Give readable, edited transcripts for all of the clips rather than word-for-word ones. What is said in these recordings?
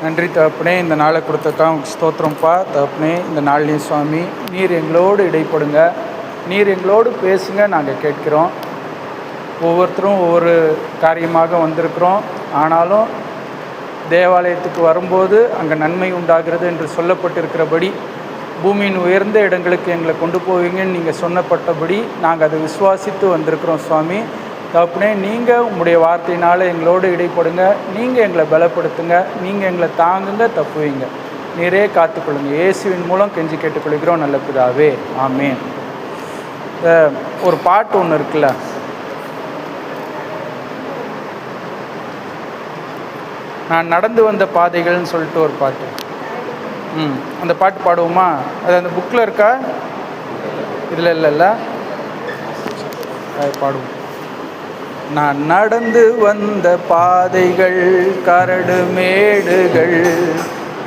நன்றி தகப்பனே, இந்த நாளை கொடுத்ததுக்காக ஸ்தோத்திரம்ப்பா. தகப்பனே, இந்த நாள்லேயும் சுவாமி நீர் எங்களோடு இடைப்படுங்க, நீர் எங்களோடு பேசுங்க. நாங்கள் கேட்கிறோம். ஒவ்வொருத்தரும் ஒவ்வொரு காரியமாக வந்திருக்கிறோம். ஆனாலும் தேவாலயத்துக்கு வரும்போது அங்கே நன்மை உண்டாகிறது என்று சொல்லப்பட்டிருக்கிறபடி பூமியின் உயர்ந்த இடங்களுக்கு எங்களை கொண்டு போவீங்கன்னு நீங்கள் சொன்னப்பட்டபடி நாங்கள் அதை விசுவாசித்து வந்திருக்கிறோம் சுவாமி. தகப்பனே, நீங்கள் உங்களுடைய வார்த்தையினால் எங்களோடு இடைப்படுங்க, நீங்கள் எங்களை பலப்படுத்துங்க, நீங்கள் எங்களை தாங்குங்க, தப்புவீங்க. நீரே காத்துக்கொள்ளுங்க. இயேசுவின் மூலம் கெஞ்சி கேட்டுக்கொள்கிறோம் நல்ல பிதாவே, ஆமேன். ஒரு பாட்டு ஒன்று இருக்குல்ல, நான் நடந்து வந்த பாதைகள்னு சொல்லிட்டு ஒரு பாட்டு. அந்த பாட்டு பாடுவோமா? அது அந்த புக்கில் இருக்கா? இதில் இல்லைல்ல, பாடுவோம். நான் நடந்து வந்த பாதைகள் கரடு மேடுகள்,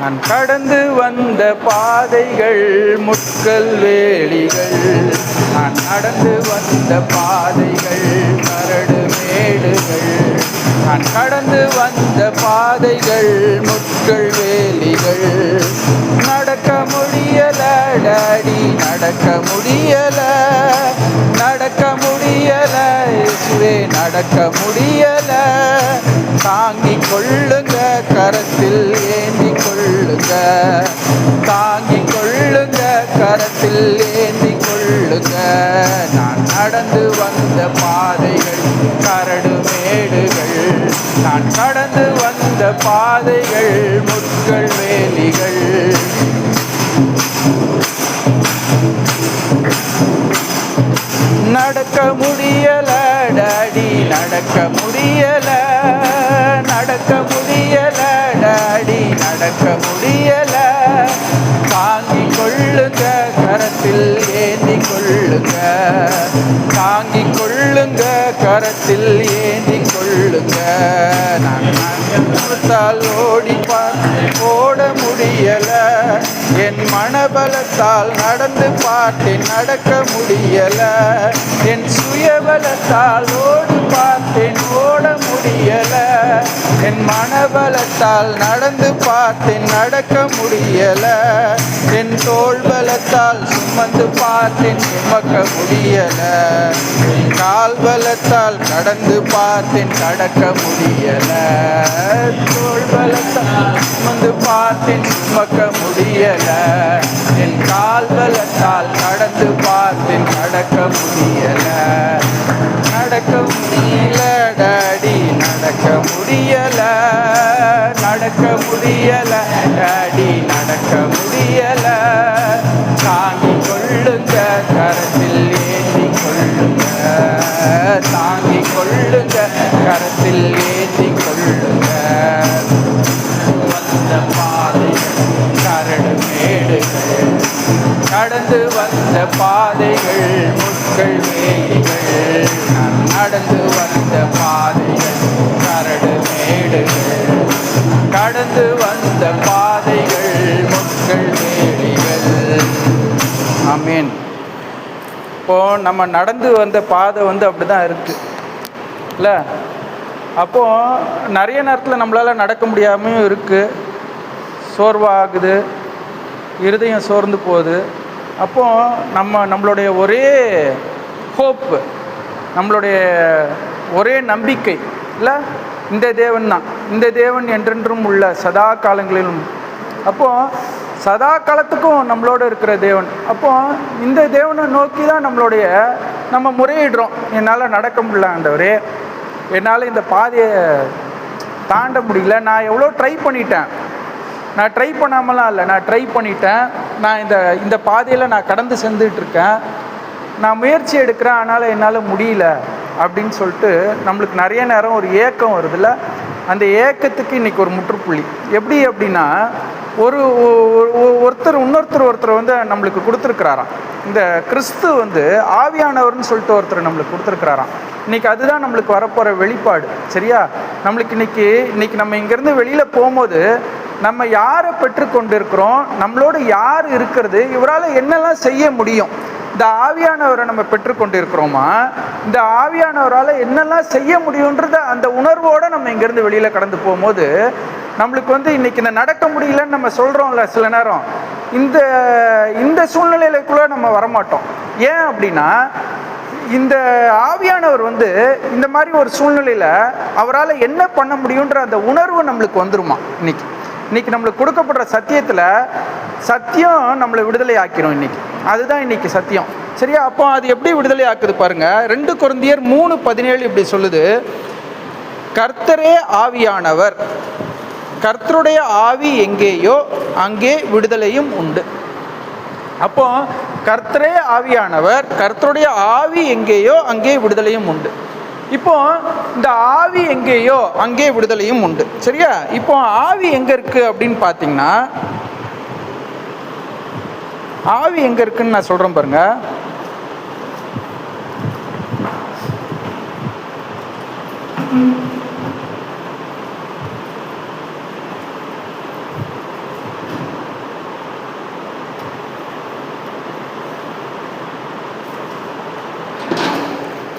நான் கடந்து வந்த பாதைகள் முட்கள் வேலிகள். நான் நடந்து வந்த பாதைகள் கரடு மேடுகள், நான் கடந்து வந்த பாதைகள் முட்கள் வேலிகள். நடக்க முடியல டாடி, நடக்க முடியல, நடக்க முடியல இயேசுவே, நடக்க முடியல. தாங்கிக் கொள்ளுங்க, கரத்தில் ஏந்தி கொள்ளுங்க, தாங்கிக் கொள்ளுங்க, கரத்தில் ஏந்தி கொள்ளுங்க. நான் நடந்து வந்த பாதைகள் கரடு மேடுகள், நான் கடந்து வந்த பாதைகள் முட்கள் வேலிகள். நடக்க முடியல டாடி, நடக்க முடியல, நடக்க முடியல டாடி, நடக்க முடியல. தாங்கிக் கொள்ளுங்க, கரத்தில் ஏந்தி கொள்ளுங்க, தாங்கிக் கொள்ளுங்க, கரத்தில் ஏந்தி கொள்ளுங்க. நான் கொடுத்தால் ஓட முடியல, என் மனபலத்தால் நடந்து பார்த்தேன் நடக்க முடியல, என் சுயபலத்தால் ஓடி பார்த்தேன் ஓட முடியல, என் மனபலத்தால் நடந்து பார்த்தேன் நடக்க முடியல, என் தோள் பலத்தால் சுமந்து பார்த்தேன் சுமக்க முடியல, என் கால் பலத்தால் கடந்து பார்த்தேன் கடக்க முடியல, தோள் பலத்தால் சுமந்து பார்த்தேன் சுமக்க முடியல, என் கால் பலத்தால் கடந்து பார்த்தேன் கடக்க முடியல. நடக்க முடியல டாடி, நடக்க முடியல, நடக்க முடியல டாடி, நடக்க முடியல. தாங்கிக் கொள்ளுங்க, கரத்தில் ஏந்தி கொள்ளுங்க, தாங்கிக் கொள்ளுங்க, கரத்தில் ஏந்தி கொள்ளுங்க. வந்த பாதைகள் கரடு மேடுகள், நடந்து வந்த பாதைகள் முட்கள் வேலிகள். நான் நடந்து வந்த பாதைகள் கரடு மேடுகள், கடந்து வந்த பாதைகள் முட்கள் வேலிகள். ஆமீன். இப்போது நம்ம நடந்து வந்த பாதை அப்படி தான் இருக்குது இல்லை? அப்போது நிறைய நேரத்தில் நம்மளால் நடக்க முடியாமையும் இருக்குது, சோர்வாகுது, இருதயம் சோர்ந்து போகுது. அப்போது நம்மளுடைய ஒரே ஹோப்பு, நம்மளுடைய ஒரே நம்பிக்கை இல்லை, இந்த தேவன் தான். இந்த தேவன் என்றென்றும் உள்ள சதா காலங்களிலும். அப்போது சதா காலத்துக்கும் நம்மளோட இருக்கிற தேவன். அப்போது இந்த தேவனை நோக்கி தான் நம்ம முறையிடுறோம். என்னால் நடக்க முடியல ஆண்டவரே, என்னால் இந்த பாதையை தாண்ட முடியல, நான் எவ்வளோ ட்ரை பண்ணிட்டேன், நான் ட்ரை பண்ணாமலாம் இல்லை, நான் ட்ரை பண்ணிட்டேன், நான் இந்த பாதையில் நான் கடந்து சென்றுட்டுருக்கேன், நான் முயற்சி எடுக்கிறேன், அதனால் என்னால் முடியல அப்படின்னு சொல்லிட்டு நம்மளுக்கு நிறைய நேரம் ஒரு ஏக்கம் வருதுல்ல. அந்த ஏக்கத்துக்கு இன்றைக்கி ஒரு முற்றுப்புள்ளி. எப்படி அப்படின்னா, ஒருத்தர் நம்மளுக்கு கொடுத்துருக்குறாராம். இந்த கிறிஸ்து ஆவியானவர்னு சொல்லிட்டு ஒருத்தர் நம்மளுக்கு கொடுத்துருக்குறாராம். இன்றைக்கி அதுதான் நம்மளுக்கு வரப்போகிற வெளிப்பாடு. சரியா? நம்மளுக்கு இன்றைக்கி நம்ம இங்கேருந்து வெளியில் போகும்போது நம்ம யாரை பெற்றுக்கொண்டிருக்கிறோம், நம்மளோடு யார் இருக்கிறது, இவரால் என்னெல்லாம் செய்ய முடியும், இந்த ஆவியானவரை நம்ம பெற்றுக்கொண்டிருக்கிறோமா, இந்த ஆவியானவரால் என்னெல்லாம் செய்ய முடியுன்றத அந்த உணர்வோடு நம்ம இங்கேருந்து வெளியில் கடந்து போகும்போது நம்மளுக்கு வந்து இன்றைக்கி இந்த நடக்க முடியலன்னு நம்ம சொல்கிறோம்ல சில நேரம், இந்த சூழ்நிலையிலக்குள்ளே நம்ம வரமாட்டோம். ஏன் அப்படின்னா இந்த ஆவியானவர் வந்து இந்த மாதிரி ஒரு சூழ்நிலையில் அவரால் என்ன பண்ண முடியுன்ற அந்த உணர்வு நம்மளுக்கு வந்துருமா. இன்னைக்கு நம்மளுக்கு கொடுக்கப்படுற சத்தியத்தில் சத்தியம் நம்மளை விடுதலை ஆக்கிரும். அதுதான் இன்னைக்கு சத்தியம். சரியா? அப்போ அது எப்படி விடுதலை ஆக்குது பாருங்க. 2 கொரிந்தியர் 3:17 இப்படி சொல்லுது, கர்த்தரே ஆவியானவர், கர்த்தருடைய ஆவி எங்கேயோ அங்கே விடுதலையும் உண்டு. அப்போ கர்த்தரே ஆவியானவர், கர்த்தருடைய ஆவி எங்கேயோ அங்கே விடுதலையும் உண்டு. இப்போ இந்த ஆவி எங்கேயோ அங்கே விடுதலையும் உண்டு. சரியா? இப்போ ஆவி எங்க இருக்கு அப்படின்னு பார்த்தீங்கன்னா, ஆவி எங்க இருக்குன்னு நான் சொல்றேன் பாருங்க.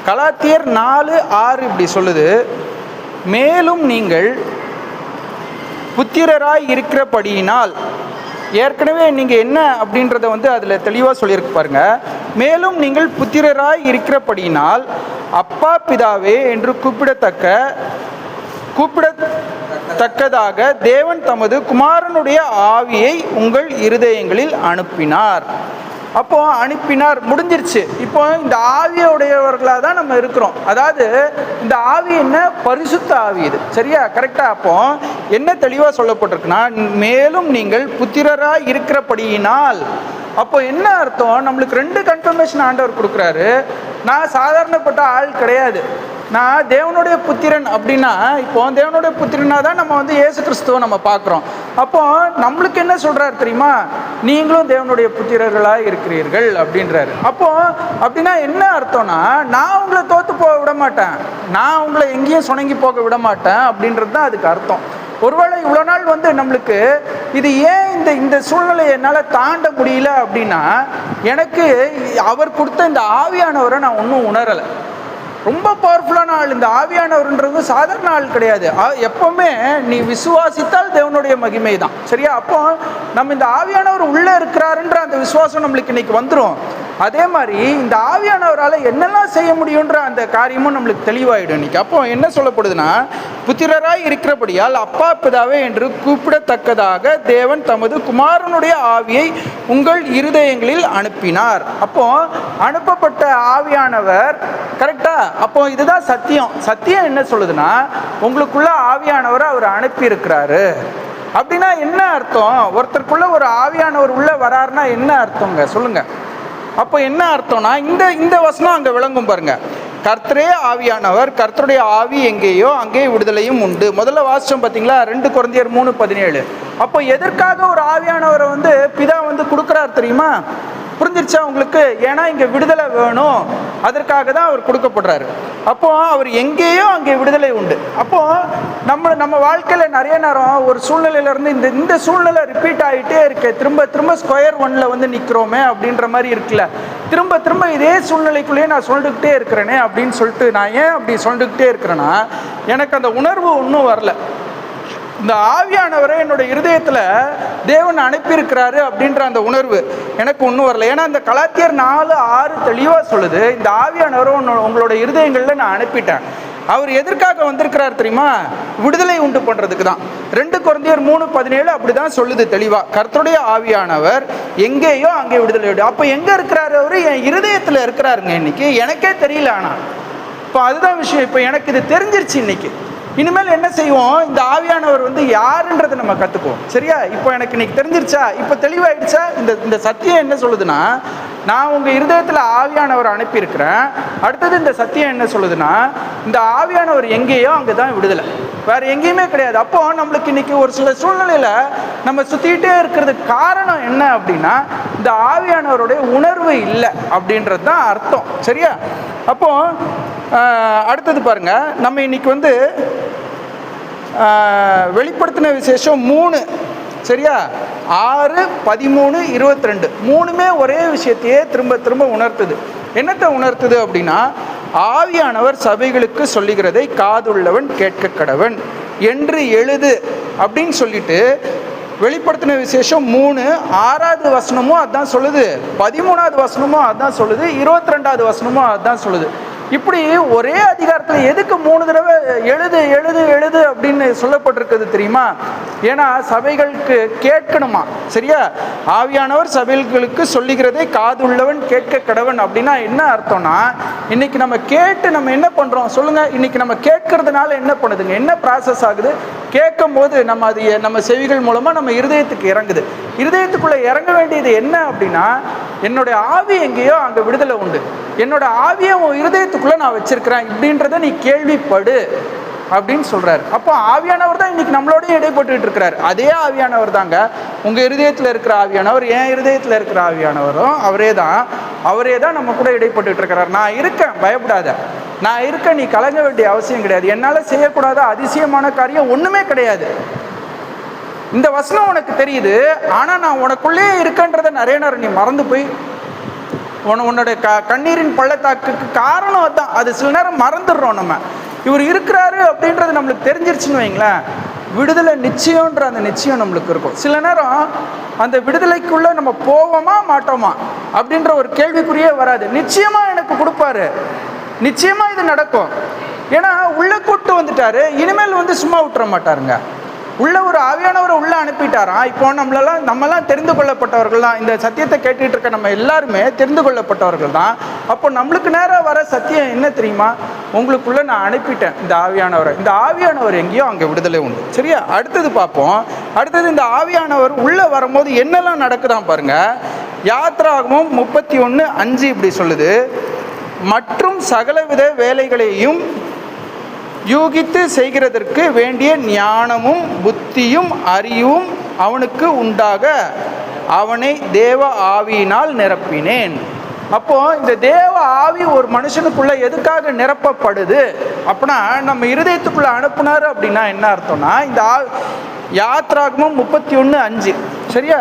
கலாத்தியர் 4:6 இப்படி சொல்லுது, மேலும் நீங்கள் புத்திரராய் இருக்கிறபடியினால், ஏற்கனவே நீங்கள் என்ன அப்படின்றத வந்து அதில் தெளிவாக சொல்லியிருக்கு பாருங்க. மேலும் நீங்கள் புத்திரராய் இருக்கிறபடியினால் அப்பா பிதாவே என்று கூப்பிடத்தக்கதாக தேவன் தமது குமாரனுடைய ஆவியை உங்கள் இருதயங்களில் அனுப்பினார். அப்போ அனுப்பினார், முடிஞ்சிருச்சு. இப்போ இந்த ஆவியுடையவர்களாக தான் நம்ம இருக்கிறோம். அதாவது இந்த ஆவி என்ன? பரிசுத்த ஆவி. இது சரியா? கரெக்டாக? அப்போ என்ன தெளிவாக சொல்லப்பட்டிருக்குன்னா, மேலும் நீங்கள் புத்திரராக இருக்கிறபடியினால். அப்போ என்ன அர்த்தம்? நம்மளுக்கு 2 கன்ஃபர்மேஷன் ஆண்டவர் கொடுக்குறாரு. நான் சாதாரணப்பட்ட ஆள் கிடையாது, நான் தேவனுடைய புத்திரன். அப்படின்னா இப்போ தேவனுடைய புத்திரனா தான் நம்ம வந்து இயேசு கிறிஸ்துவை நம்ம பார்க்குறோம். அப்போ நம்மளுக்கு என்ன சொல்றாரு தெரியுமா? நீங்களும் தேவனுடைய புத்திரர்களாக இருக்கிறீர்கள் அப்படின்றாரு. அப்போ அப்படின்னா என்ன அர்த்தம்னா, நான் உங்களை தோத்து போக விட மாட்டேன், நான் உங்களை எங்கேயும் சுணங்கி போக விட மாட்டேன் அப்படின்றது தான் அதுக்கு அர்த்தம். ஒருவேளை இவ்வளோ நாள் வந்து நம்மளுக்கு இது ஏன் இந்த சூழ்நிலையை என்னால் தாண்ட முடியல அப்படின்னா, எனக்கு அவர் கொடுத்த இந்த ஆவியானவரை நான் ஒன்றும் உணரலை. ரொம்ப பவர்ஃபுல்லான ஆள் இந்த ஆவியானவர்ன்றது, சாதாரண ஆள் கிடையாது. எப்பவுமே நீ விசுவாசித்தால் தேவனுடைய மகிமை தான். சரியா? அப்போ நம்ம இந்த ஆவியானவர் உள்ளே இருக்கிறாருன்ற அந்த விசுவாசம் நம்மளுக்கு இன்னைக்கு வந்துடும். அதே மாதிரி இந்த ஆவியானவரால் என்னெல்லாம் செய்ய முடியுன்ற அந்த காரியமும் நம்மளுக்கு தெளிவாயிடும் இன்னைக்கு. அப்போ என்ன சொல்லப்படுதுன்னா, புத்திரராய் இருக்கிறபடியால் அப்பா பிதாவே என்று கூப்பிடத்தக்கதாக தேவன் தமது குமாரனுடைய ஆவியை உங்கள் இருதயங்களில் அனுப்பினார். அப்போ அனுப்பப்பட்ட ஆவியானவர். கரெக்டா? அப்போ இதுதான் சத்தியம். சத்தியம் என்ன சொல்லுதுன்னா, உங்களுக்குள்ள ஆவியானவரை அவர் அனுப்பி இருக்கிறாரு. அப்படின்னா என்ன அர்த்தம்? ஒருத்தருக்குள்ள ஒரு ஆவியானவர் உள்ள வராருன்னா என்ன அர்த்தங்க சொல்லுங்க. அப்போ என்ன அர்த்தம்னா, இந்த வசனம் அங்கே விளங்கும் பாருங்க. கர்த்தரே ஆவியானவர், கர்த்தருடைய ஆவி எங்கேயோ அங்கே விடுதலையும் உண்டு. முதல்ல வாசிச்சோம் பார்த்தீங்களா, 2 கொரிந்தியர் 3:17. அப்போ எதற்காக ஒரு ஆவியானவரை வந்து பிதா வந்து கொடுக்குறாரு தெரியுமா? புரிஞ்சிருச்சா உங்களுக்கு? ஏன்னா இங்கே விடுதலை வேணும், அதற்காக தான் அவர் கொடுக்கப்படுறாரு. அப்போ அவர் எங்கேயோ அங்கே விடுதலை உண்டு. அப்போ நம்ம வாழ்க்கையில் நிறைய நேரம் ஒரு சூழ்நிலையிலேருந்து இந்த சூழ்நிலை ரிப்பீட் ஆகிட்டே இருக்கு, திரும்ப ஸ்கொயர் 1ல் வந்து நிற்கிறோமே அப்படின்ற மாதிரி இருக்குல்ல. திரும்ப இதே சூழ்நிலைக்குள்ளேயே நான் சொல்லிக்கிட்டே இருக்கிறேனே அப்படின்னு சொல்லிட்டு, நான் ஏன் அப்படி சொல்லிக்கிட்டே இருக்கிறேன்னா, எனக்கு அந்த உணர்வு ஒன்றும் வரல. இந்த ஆவியானவரை என்னோட இருதயத்தில் தேவன் அனுப்பியிருக்கிறாரு அப்படின்ற அந்த உணர்வு எனக்கு ஒன்றும் வரல. ஏன்னா இந்த கலாத்தியர் 4:6 தெளிவாக சொல்லுது, இந்த ஆவியானவரை உங்களோட இருதயங்களில் நான் அனுப்பிட்டேன். அவர் எதற்காக வந்திருக்கிறார் தெரியுமா? விடுதலை உண்டு பண்ணுறதுக்கு தான். 2 கொரிந்தியர் 3:17 அப்படி தான் சொல்லுது தெளிவாக. கர்த்தருடைய ஆவியானவர் எங்கேயோ அங்கே விடுதலை உண்டு. அப்போ எங்கே இருக்கிறாரு? அவர் என் இருதயத்தில் இருக்கிறாருங்க. இன்னைக்கு எனக்கே தெரியல, ஆனால் இப்போ அதுதான் விஷயம். இப்போ எனக்கு இது தெரிஞ்சிருச்சு. இன்னைக்கு இனிமேல் என்ன செய்வோம்? இந்த ஆவியானவர் வந்து யாருன்றதை நம்ம கற்றுக்குவோம். சரியா? இப்போ எனக்கு இன்னைக்கு தெரிஞ்சிருச்சா? இப்போ தெளிவாயிடுச்சா? இந்த சத்தியம் என்ன சொல்லுதுன்னா, நான் உங்கள் இருதயத்தில் ஆவியானவர் அனுப்பியிருக்கிறேன். அடுத்தது இந்த சத்தியம் என்ன சொல்லுதுன்னா, இந்த ஆவியானவர் எங்கேயோ அங்கே தான் விடுதலை, வேறு எங்கேயுமே கிடையாது. அப்போது நம்மளுக்கு இன்றைக்கி ஒரு சில சூழ்நிலையில் நம்ம சுற்றிக்கிட்டே இருக்கிறதுக்கு காரணம் என்ன அப்படின்னா, இந்த ஆவியானவருடைய உணர்வு இல்லை அப்படின்றது தான் அர்த்தம். சரியா? அப்போது அடுத்தது பாருங்கள், நம்ம இன்றைக்கி வந்து வெளிப்படுத்தின விசேஷம் 3 சரியா? 6, 13, 22 மூணுமே ஒரே விஷயத்தையே திரும்ப திரும்ப உணர்த்துது. என்னத்தை உணர்த்துது அப்படின்னா, ஆவியானவர் சபைகளுக்கு சொல்லுகிறதை காதுள்ளவன் கேட்க கடவன் என்று எழுது அப்படின்னு சொல்லிட்டு, வெளிப்படுத்தின விசேஷம் 3 6வது வசனமும் அதுதான் சொல்லுது, 13வது வசனமும் அதுதான் சொல்லுது, 22வது வசனமும் அதுதான் சொல்லுது. இப்படி ஒரே அதிகாரத்தில் எதுக்கு 3 தடவை எழுது எழுது எழுது அப்படின்னு சொல்லப்பட்டிருக்குது தெரியுமா? ஏன்னா சபைகளுக்கு கேட்கணுமா, சரியா? ஆவியானவர் சபைகளுக்கு சொல்லுகிறதை காதுள்ளவன் கேட்க கடவன் அப்படின்னா என்ன அர்த்தம்னா, இன்னைக்கு நம்ம கேட்டு நம்ம என்ன பண்றோம் சொல்லுங்க? இன்னைக்கு நம்ம கேட்கறதுனால என்ன பண்ணுதுங்க? என்ன ப்ராசஸ் ஆகுது? கேட்கும் போது நம்ம அது நம்ம செவிகள் மூலமா நம்ம இருதயத்துக்கு இறங்குது. இருதயத்துக்குள்ள இறங்க வேண்டியது என்ன அப்படின்னா, என்னுடைய ஆவி எங்கேயோ அங்கே விடுதலை உண்டு, என்னோட ஆவியை உன் இருதயத்துக்குள்ள நான் வச்சிருக்கிறேன் இப்படின்றத நீ கேள்விப்படு அப்படின்னு சொல்றாரு. அப்போ ஆவியானவர் தான் இன்னைக்கு நம்மளோடய இடைப்பட்டு இருக்கிறார். அதே ஆவியானவர் தாங்க உங்க இருதயத்தில் இருக்கிற ஆவியானவர், என் இருதயத்தில் இருக்கிற ஆவியானவரும் அவரே தான் நம்ம கூட இடைப்பட்டு இருக்கிறார். நான் இருக்கேன், பயப்படாத, நான் இருக்கேன், நீ கலங்க வேண்டிய அவசியம் கிடையாது, என்னால் செய்யக்கூடாத அதிசயமான காரியம் ஒன்றுமே கிடையாது. இந்த வசனம் உனக்கு தெரியுது, ஆனால் நான் உனக்குள்ளே இருக்கன்றதை நிறைய நேரம் நீ மறந்து போய் உன்னோட கண்ணீரின் பள்ளத்தாக்குக்கு காரணம் அதுதான். அது சில நேரம் மறந்துடுறோம். நம்ம இவர் இருக்கிறாரு அப்படின்றது நம்மளுக்கு தெரிஞ்சிருச்சுன்னு வைங்களேன், விடுதலை நிச்சயம்ன்ற அந்த நிச்சயம் நம்மளுக்கு இருக்கும். சில நேரம் அந்த விடுதலைக்குள்ள நம்ம போவோமா மாட்டோமா அப்படின்ற ஒரு கேள்விக்குறியே வராது. நிச்சயமா எனக்கு கொடுப்பாரு, நிச்சயமா இது நடக்கும். ஏன்னா உள்ள கூட்டு வந்துட்டாரு, இனிமேல் சும்மா விட்டுற மாட்டாருங்க. உள்ள ஒரு ஆவியானவரை உள்ள அனுப்பிட்டாராம். இப்போ நம்மெல்லாம் தெரிந்து கொள்ளப்பட்டவர்கள் தான். இந்த சத்தியத்தை கேட்டுட்டு இருக்க நம்ம எல்லாருமே தெரிந்து கொள்ளப்பட்டவர்கள் தான். அப்போ நம்மளுக்கு நேரம் வர சத்தியம் என்ன தெரியுமா? உங்களுக்குள்ள நான் அனுப்பிட்டேன் இந்த ஆவியானவரை. இந்த ஆவியானவர் எங்கேயோ அங்கே விடுதலை உண்டு, சரியா? அடுத்தது பார்ப்போம். அடுத்தது இந்த ஆவியானவர் உள்ள வரும்போது என்னெல்லாம் நடக்குதான் பாருங்க. யாத்ராகமம் 31:5 இப்படி சொல்லுது, மற்றும் சகலவித வேலைகளையும் யூகித்து செய்கிறதற்கு வேண்டிய ஞானமும் புத்தியும் அறிவும் அவனுக்கு உண்டாக அவனை தேவ ஆவியினால் நிரப்பினேன். அப்போ இந்த தேவ ஆவி ஒரு மனுஷனுக்குள்ள எதுக்காக நிரப்பப்படுது அப்படின்னா, நம்ம இருதயத்துக்குள்ள அனுப்புனாரு அப்படின்னா என்ன அர்த்தம்னா, இந்த யாத்ராகமம் 31:5 சரியா?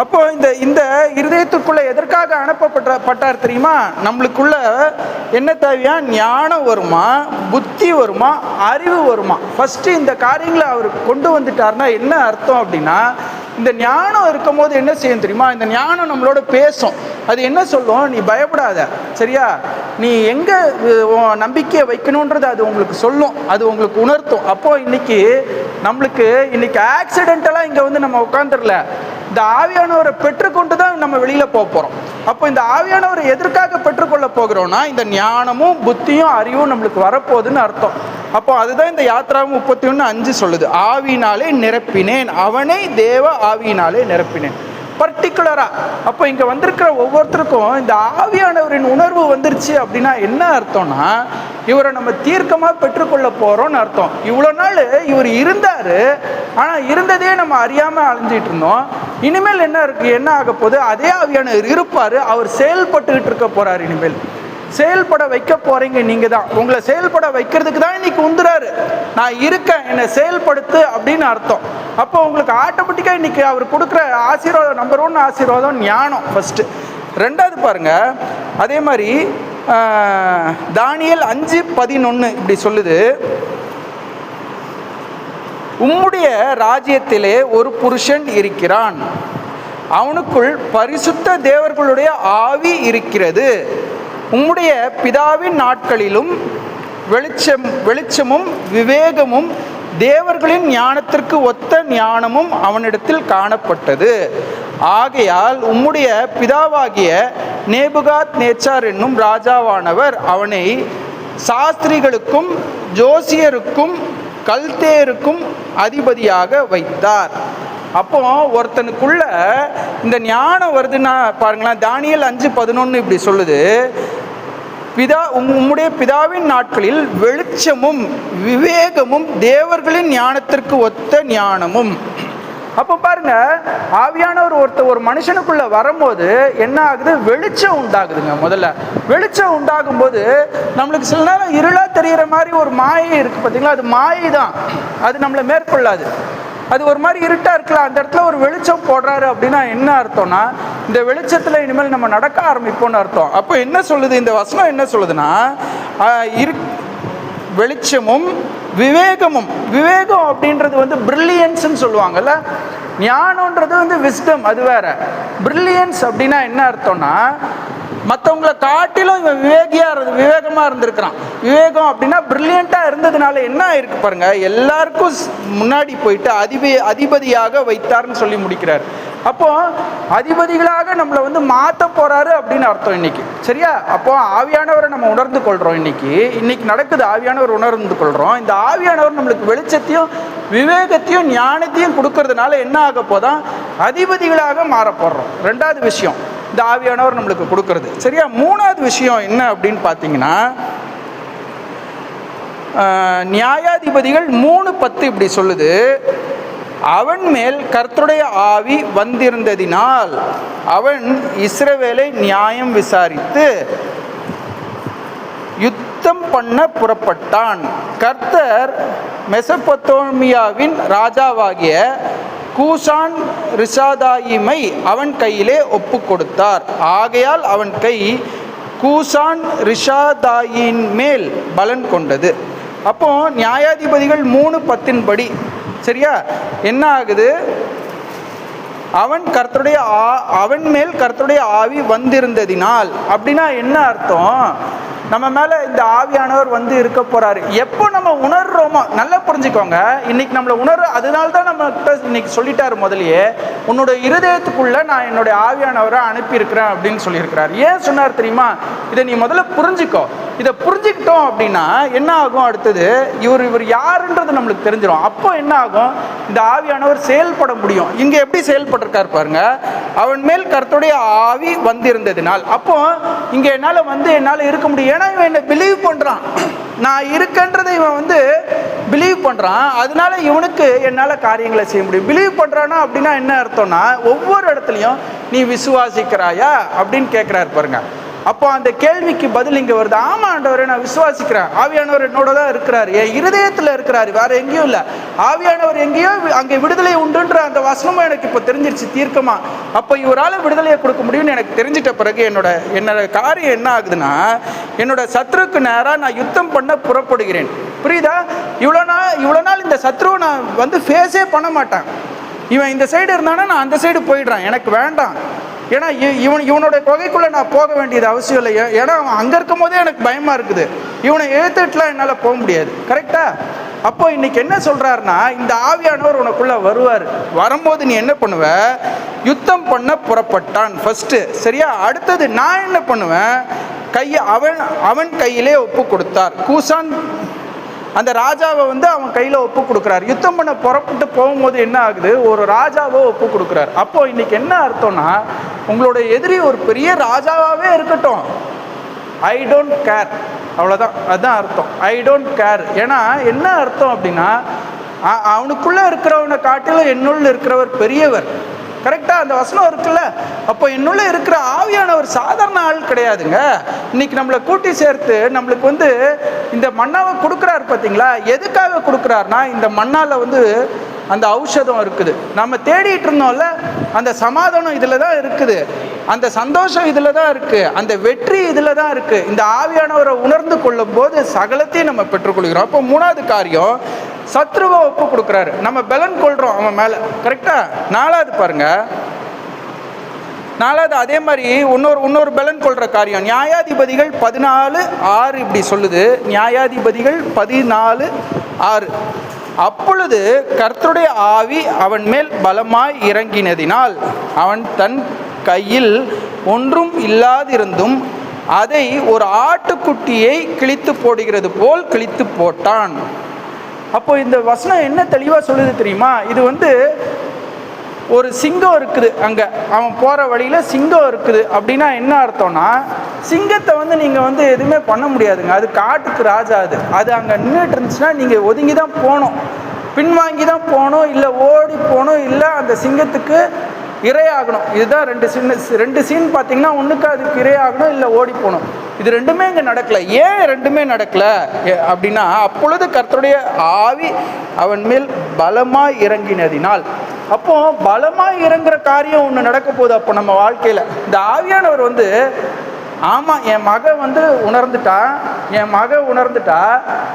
அப்போ இந்த இருதயத்துக்குள்ள எதற்காக அனுப்பப்பட்டார் தெரியுமா? நம்மளுக்குள்ள என்ன தேவையா? ஞானம் வருமா, புத்தி வருமா, அறிவு வருமா. ஃபர்ஸ்ட் இந்த காரியங்களை அவர் கொண்டு வந்துட்டார்னா என்ன அர்த்தம் அப்படின்னா, இந்த ஞானம் இருக்கும் போது என்ன செய்யும் தெரியுமா? இந்த ஞானம் நம்மளோட பேசும். அது என்ன சொல்லும்? நீ பயப்படாத, சரியா? நீ எங்க நம்பிக்கையை வைக்கணுன்றது அது உங்களுக்கு சொல்லும், அது உங்களுக்கு உணர்த்தும். அப்போ நம்மளுக்கு இன்னைக்கு ஆக்சிடென்டெல்லாம் இங்க நம்ம உட்காந்துடல, இந்த ஆவியானவரை பெற்றுக்கொண்டு தான் நம்ம வெளியில போறோம். அப்போ இந்த ஆவியானவரை எதற்காக பெற்றுக்கொள்ள போகிறோம்னா, இந்த ஞானமும் புத்தியும் அறிவும் நம்மளுக்கு வரப்போகுதுன்னு அர்த்தம். அப்போ அதுதான் இந்த யாத்ராகமம் 31:5 சொல்லுது, ஆவியினாலே நிரப்பினேன், அவனை தேவ ஆவியினாலே நிரப்பினேன். பர்டிகுலரா அப்போ இங்க வந்திருக்கிற ஒவ்வொருத்தருக்கும் இந்த ஆவியானவரின் உணர்வு வந்துருச்சு அப்படின்னா என்ன அர்த்தம்னா, இவரை நம்ம தீர்க்கமா பெற்றுக்கொள்ள போறோம்னு அர்த்தம். இவ்வளவு நாள் இவர் இருந்தாரு, ஆனா இருந்ததே நம்ம அறியாம அழிஞ்சிட்டு இருந்தோம். இனிமேல் என்ன ஆக போகுது? அதே ஆவியானவர் இருப்பாரு, அவர் செயல்பட்டுக்கிட்டு இருக்க போறாரு. இனிமேல் செயல்பட வைக்க போறீங்க நீங்க தான். உங்களை செயல்பட வைக்கிறதுக்கு தான் இன்னைக்கு உந்துறாரு. நான் இருக்கேன், என்னை செயல்படுத்து அப்படின்னு அர்த்தம். அப்போ உங்களுக்கு ஆட்டோமேட்டிக்கா இன்னைக்கு அவர் கொடுக்குற ஆசீர்வாதம் நம்பர் 1 ஆசீர்வாதம் ஞானம் ஃபர்ஸ்ட். ரெண்டாவது பாருங்க, அதே மாதிரி தானியேல் 5:11 இப்படி சொல்லுது, உம்முடைய ராஜ்யத்திலே ஒரு புருஷன் இருக்கிறான், அவனுக்குள் பரிசுத்த தேவர்களுடைய ஆவி இருக்கிறது, உம்முடைய பிதாவின் நாட்களிலும் வெளிச்சமும் விவேகமும் தேவர்களின் ஞானத்திற்கு ஒத்த ஞானமும் அவனிடத்தில் காணப்பட்டது. ஆகையால் உம்முடைய பிதாவாகிய நேபுகாத் நேச்சார் என்னும் ராஜாவானவர் அவனை சாஸ்திரிகளுக்கும் ஜோசியருக்கும் கல்தேருக்கும் அதிபதியாக வைத்தார். அப்போ ஒருத்தனுக்குள்ள இந்த ஞானம் வருதுன்னா பாருங்களேன், தானியேல் 5:11 இப்படி சொல்லுது, உம்முடைய பிதாவின் நாட்களில் வெளிச்சமும் விவேகமும் தேவர்களின் ஞானத்திற்கு ஒத்த ஞானமும். அப்போ பாருங்க, ஆவியானவர் ஒரு மனுஷனுக்குள்ள வரும்போது என்ன ஆகுது? வெளிச்சம் உண்டாகுதுங்க. முதல்ல வெளிச்சம் உண்டாகும் போது நம்மளுக்கு சில நேரம் இருளா தெரிகிற மாதிரி ஒரு மாயை இருக்கு பார்த்தீங்களா? அது மாயை தான், அது நம்மளை மேற்கொள்ளாது. அது ஒரு மாதிரி இருட்டாக இருக்கலாம், அந்த இடத்துல ஒரு வெளிச்சம் போடுறாரு அப்படின்னா என்ன அர்த்தம்னா இந்த வெளிச்சத்தில் இனிமேல் நம்ம நடக்க ஆரம்பிப்போம்னு அர்த்தம். அப்போ என்ன சொல்லுது இந்த வசனம், என்ன சொல்லுதுன்னா வெளிச்சமும் விவேகமும். விவேகம் அப்படின்றது வந்து பிரில்லியன்ஸ்ன்னு சொல்லுவாங்கல்ல, ஞானம்ன்றது வந்து விஸ்டம், அது வேற. பிரில்லியன்ஸ் அப்படின்னா என்ன அர்த்தம்னா மற்றவங்களை காட்டிலும் இவன் விவேகமாக இருந்திருக்கிறான். விவேகம் அப்படின்னா பிரில்லியண்ட்டாக இருந்ததுனால என்ன ஆயிருக்கு பாருங்க, எல்லாருக்கும் முன்னாடி போயிட்டு அதிபதியாக வைத்தார்னு சொல்லி முடிக்கிறார். அப்போ அதிபதிகளாக நம்மளை வந்து மாற்ற போறாரு அப்படின்னு அர்த்தம் இன்னைக்கு, சரியா? அப்போ ஆவியானவரை நம்ம உணர்ந்து கொள்றோம். இன்னைக்கு நடக்குது, ஆவியானவர் உணர்ந்து கொள்றோம். இந்த ஆவியானவர் நம்மளுக்கு வெளிச்சத்தையும் விவேகத்தையும் ஞானத்தையும் கொடுக்கறதுனால என்ன ஆக போதான், அதிபதிகளாக மாற போடுறோம். ரெண்டாவது விஷயம் இந்த ஆவியானவர் நம்மளுக்கு கொடுக்கறது, சரியா? மூணாவது விஷயம் என்ன அப்படின்னு பார்த்தீங்கன்னா நியாயாதிபதிகள் 3:10 இப்படி சொல்லுது, அவன் மேல் கர்த்தருடைய ஆவி வந்திருந்ததினால் அவன் இஸ்ரவேலை நியாயம் விசாரித்து யுத்தம் பண்ண புறப்பட்டான். கர்த்தர் மெசொப்பொத்தேமியாவின் ராஜாவாகிய கூசான் ரிஷாதாயிமை அவன் கையிலே ஒப்பு கொடுத்தார். ஆகையால் அவன் கை கூசான் ரிஷாதாயின் மேல் பலன் கொண்டது. அப்போ நியாயாதிபதிகள் 3:10 படி, சரியா, என்ன ஆகுது, அவன் மேல் கர்த்தருடைய ஆவி வந்திருந்ததினால் அப்படின்னா என்ன அர்த்தம், நம்ம மேல இந்த ஆவியானவர் வந்து இருக்க போறாரு. எப்போ நம்ம உணர்றோமோ, நல்லா புரிஞ்சுக்கோங்க, இன்னைக்கு நம்மளை அதனால தான் நம்ம இன்னைக்கு சொல்லிட்டாரு முதலியே, உன்னோட இருதயத்துக்குள்ள நான் என்னுடைய ஆவியானவரை அனுப்பியிருக்கிறேன் அப்படின்னு சொல்லியிருக்கிறார். ஏன் சொன்னார் தெரியுமா? இதை நீ முதல்ல புரிஞ்சுக்கோ. இதை புரிஞ்சுக்கிட்டோம் அப்படின்னா என்ன ஆகும், அடுத்தது இவர் யாருன்றது நம்மளுக்கு தெரிஞ்சிடும். அப்போ என்ன ஆகும், இந்த ஆவியானவர் செயல்பட முடியும். இங்க எப்படி செயல்பட்டிருக்காரு பாருங்க, அவன் மேல் கர்த்தருடைய ஆவி வந்திருந்ததினால். அப்போ இங்க என்னால இருக்க முடியும், ஏன்னா இவன் என்ன பிலீவ் பண்றான், நான் இருக்கன்றதை இவன் வந்து பிலீவ் பண்றான், அதனால இவனுக்கு என்னால காரியங்களை செய்ய முடியும். பிலீவ் பண்றானா அப்படின்னா என்ன அர்த்தம்னா ஒவ்வொரு இடத்துலையும் நீ விசுவாசிக்கிறாயா அப்படின்னு கேட்கிறாரு பாருங்க. அப்போ அந்த கேள்விக்கு பதில் இங்க வருது, ஆமா ஆண்டவரே நான் விசுவாசிக்கிறேன், ஆவியானவர் என்னோட தான் இருக்கிறாரு, என் இருதயத்துல இருக்கிறாரு, வேற எங்கேயும் இல்லை, ஆவியானவர் எங்கேயோ அங்கே விடுதலை உண்டுன்ற அந்த வசனமும் எனக்கு இப்போ தெரிஞ்சிருச்சு தீர்க்கமா. அப்போ இவரால் விடுதலையை கொடுக்க முடியும்னு எனக்கு தெரிஞ்சிட்ட பிறகு என்னோட காரியம் என்ன ஆகுதுன்னா, என்னோட சத்ருக்கு நேராக நான் யுத்தம் பண்ண புறப்படுகிறேன். புரியுதா? இவ்வளோ நாள் இந்த சத்ருவை நான் வந்து ஃபேஸே பண்ண மாட்டேன். இவன் இந்த சைடு இருந்தானா நான் அந்த சைடு போயிடுறான், எனக்கு வேண்டாம். ஏன்னா இவனோட கொகைக்குள்ளே நான் போக வேண்டியது அவசியம் இல்லை. ஏன்னா அவன் அங்கே இருக்கும் போதே எனக்கு பயமாக இருக்குது, இவனை எழுத்துட்டுலாம் என்னால் போக முடியாது. கரெக்டா? அப்போ இன்னைக்கு என்ன சொல்கிறாருன்னா, இந்த ஆவியானவர் உனக்குள்ளே வருவார். வரும்போது நீ என்ன பண்ணுவ, யுத்தம் பண்ண புறப்பட்டான் ஃபஸ்ட்டு, சரியா? அடுத்தது நான் என்ன பண்ணுவேன், அவன் கையிலே ஒப்பு கொடுத்தார். கூசான் அந்த ராஜாவை வந்து அவன் கையில் ஒப்பு கொடுக்குறாரு. யுத்தம் பண்ண புறப்பட்டு போகும்போது என்ன ஆகுது, ஒரு ராஜாவை ஒப்பு கொடுக்குறாரு. அப்போ இன்னைக்கு என்ன அர்த்தம்னா, உங்களோட எதிரி ஒரு பெரிய ராஜாவாகவே இருக்கட்டும், ஐ டோன்ட் கேர், அவ்வளோதான், அதுதான் அர்த்தம், ஐ டோன்ட் கேர். ஏன்னா என்ன அர்த்தம் அப்படின்னா, அவனுக்குள்ளே இருக்கிறவனை காட்டிலும் என்னுள்ள இருக்கிறவர் பெரியவர். கரெக்டாக அந்த வசனம் இருக்குல்ல. அப்போ என்னுள்ள இருக்கிற ஆவியானவர் சாதாரண ஆள் கிடையாதுங்க. இன்னைக்கு நம்மளை கூட்டி சேர்த்து நம்மளுக்கு வந்து இந்த மண்ணாவை கொடுக்குறாரு பார்த்தீங்களா? எதுக்காக கொடுக்குறாருனா, இந்த மண்ணால் வந்து அந்த ஔஷதம் இருக்குது, நம்ம தேடிட்டு இருந்தோம்ல, அந்த சமாதானம் இதில் தான் இருக்குது, அந்த சந்தோஷம் இதில் தான் இருக்குது, அந்த வெற்றி இதில் தான் இருக்குது. இந்த ஆவியானவரை உணர்ந்து கொள்ளும் போது சகலத்தையும் நம்ம பெற்றுக்கொள்கிறோம். அப்போ மூணாவது காரியம், சத்ருவை ஒப்பு கொடுக்குறாரு, நம்ம பலன் கொள்றோம் அவன் மேலே. கரெக்டா? நாலாவது பாருங்க, நாலாவது அதே மாதிரி இன்னொரு பலன் கொள்ற காரியம், நியாயாதிபதிகள் 14:6 இப்படி சொல்லுது. நியாயாதிபதிகள் 14:6, அப்பொழுது கர்த்தருடைய ஆவி அவன் மேல் பலமாய் இறங்கினதினால் அவன் தன் கையில் ஒன்றும் இல்லாதிருந்தும் அதை ஒரு ஆட்டுக்குட்டியை கிழித்து போடுகிறது போல் கிழித்து போட்டான். அப்போ இந்த வசனம் என்ன தெளிவாக சொல்லுது தெரியுமா? இது வந்து ஒரு சிங்கம் இருக்குது, அங்கே அவன் போகிற வழியில் சிங்கம் இருக்குது அப்படின்னா என்ன அர்த்தம்னா, சிங்கத்தை வந்து நீங்கள் வந்து எதுவுமே பண்ண முடியாதுங்க, அது காட்டுக்கு ராஜா. அது அங்கே நின்றுட்டு இருந்துச்சுன்னா நீங்கள் ஒதுங்கி தான் போகணும், பின்வாங்கி தான் போகணும், இல்லை ஓடி போகணும், இல்லை அந்த சிங்கத்துக்கு இரையாகணும். இதுதான் ரெண்டு சீன் பார்த்தீங்கன்னா, ஒன்றுக்கு அதுக்கு இரையாகணும், இல்லை ஓடி போகணும். இது ரெண்டுமே இங்கே நடக்கலை. ஏன் ரெண்டுமே நடக்கலை அப்படின்னா, அப்பொழுது கர்த்தருடைய ஆவி அவன் மேல் பலமாய் இறங்கினதினால். அப்போ பலமாய் இறங்குற காரியம் ஒன்று நடக்க போகுது அப்போ நம்ம வாழ்க்கையில். இந்த ஆவியானவர் ஆமாம், என் மகன் என் மகன் உணர்ந்துட்டா,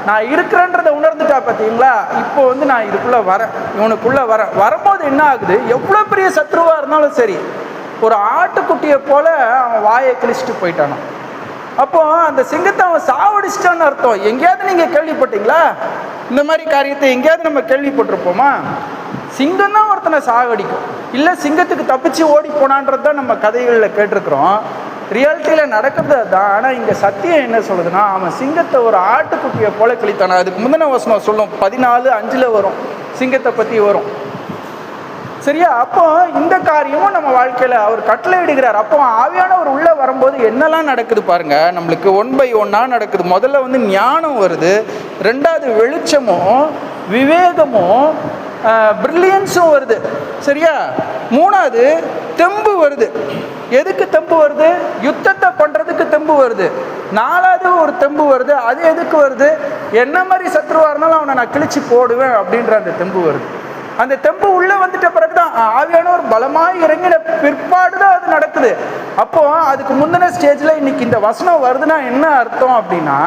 நான் இருக்கிறேன்றதை உணர்ந்துட்டா. பார்த்தீங்களா, இப்போ நான் இதுக்குள்ளே வரேன், இவனுக்குள்ளே வரும்போது என்ன ஆகுது, எவ்வளோ பெரிய சத்ருவாக இருந்தாலும் சரி, ஒரு ஆட்டுக்குட்டியை போல அவன் வாயை கிழிச்சிட்டு போயிட்டானோ. அப்போ அந்த சிங்கத்தை அவன் சாவடிச்சிட்டான்னு அர்த்தம். எங்கேயாவது நீங்கள் கேள்விப்பட்டீங்களா இந்த மாதிரி காரியத்தை? எங்கேயாவது நம்ம கேள்விப்பட்டிருப்போமா? சிங்கம் தான் ஒருத்தனை சாகடிக்கும், இல்லை சிங்கத்துக்கு தப்பிச்சு ஓடி போனான்றது தான் நம்ம கதைகளில் கேட்டிருக்கிறோம். ரியாலிட்டியில் நடக்கிறது தான். ஆனால் இங்கே சத்தியம் என்ன சொல்லுதுன்னா, அவன் சிங்கத்தை ஒரு ஆட்டுக்குட்டியை போல கிழித்தானா. அதுக்கு முந்தின வசனம் சொல்லும், 14:5 வரும், சிங்கத்தை பற்றி வரும். சரியா? அப்போ இந்த காரியமும் நம்ம வாழ்க்கையில் அவர் கட்டளை இடுகிறார். அப்போ ஆவியானவர் உள்ளே வரும்போது என்னெல்லாம் நடக்குது பாருங்க, நம்மளுக்கு 1 by 1 நடக்குது. முதல்ல ஞானம் வருது, ரெண்டாவது வெளிச்சமும் விவேகமும் பிரில்லியன்ஸும் வருது. சரியா? மூணாவது தெம்பு வருது. எதுக்கு தெம்பு வருது? யுத்தத்தை பண்ணுறதுக்கு தெம்பு வருது. நாலாவது ஒரு தெம்பு வருது. அது எதுக்கு வருது? என்ன மாதிரி சத்ருவாக இருந்தாலும் அவனை நான் கிழிச்சு போடுவேன் அப்படின்ற அந்த தெம்பு வருது. அந்த தெம்பு உள்ளே வந்துட்ட பிறகு தான் ஆவியானவர் பலமாக இறங்கின பிற்பாடு தான் அது நடக்குது. அப்போ அதுக்கு முந்தின ஸ்டேஜில் இன்னைக்கு இந்த வசனம் வருதுன்னா என்ன அர்த்தம் அப்படின்னா,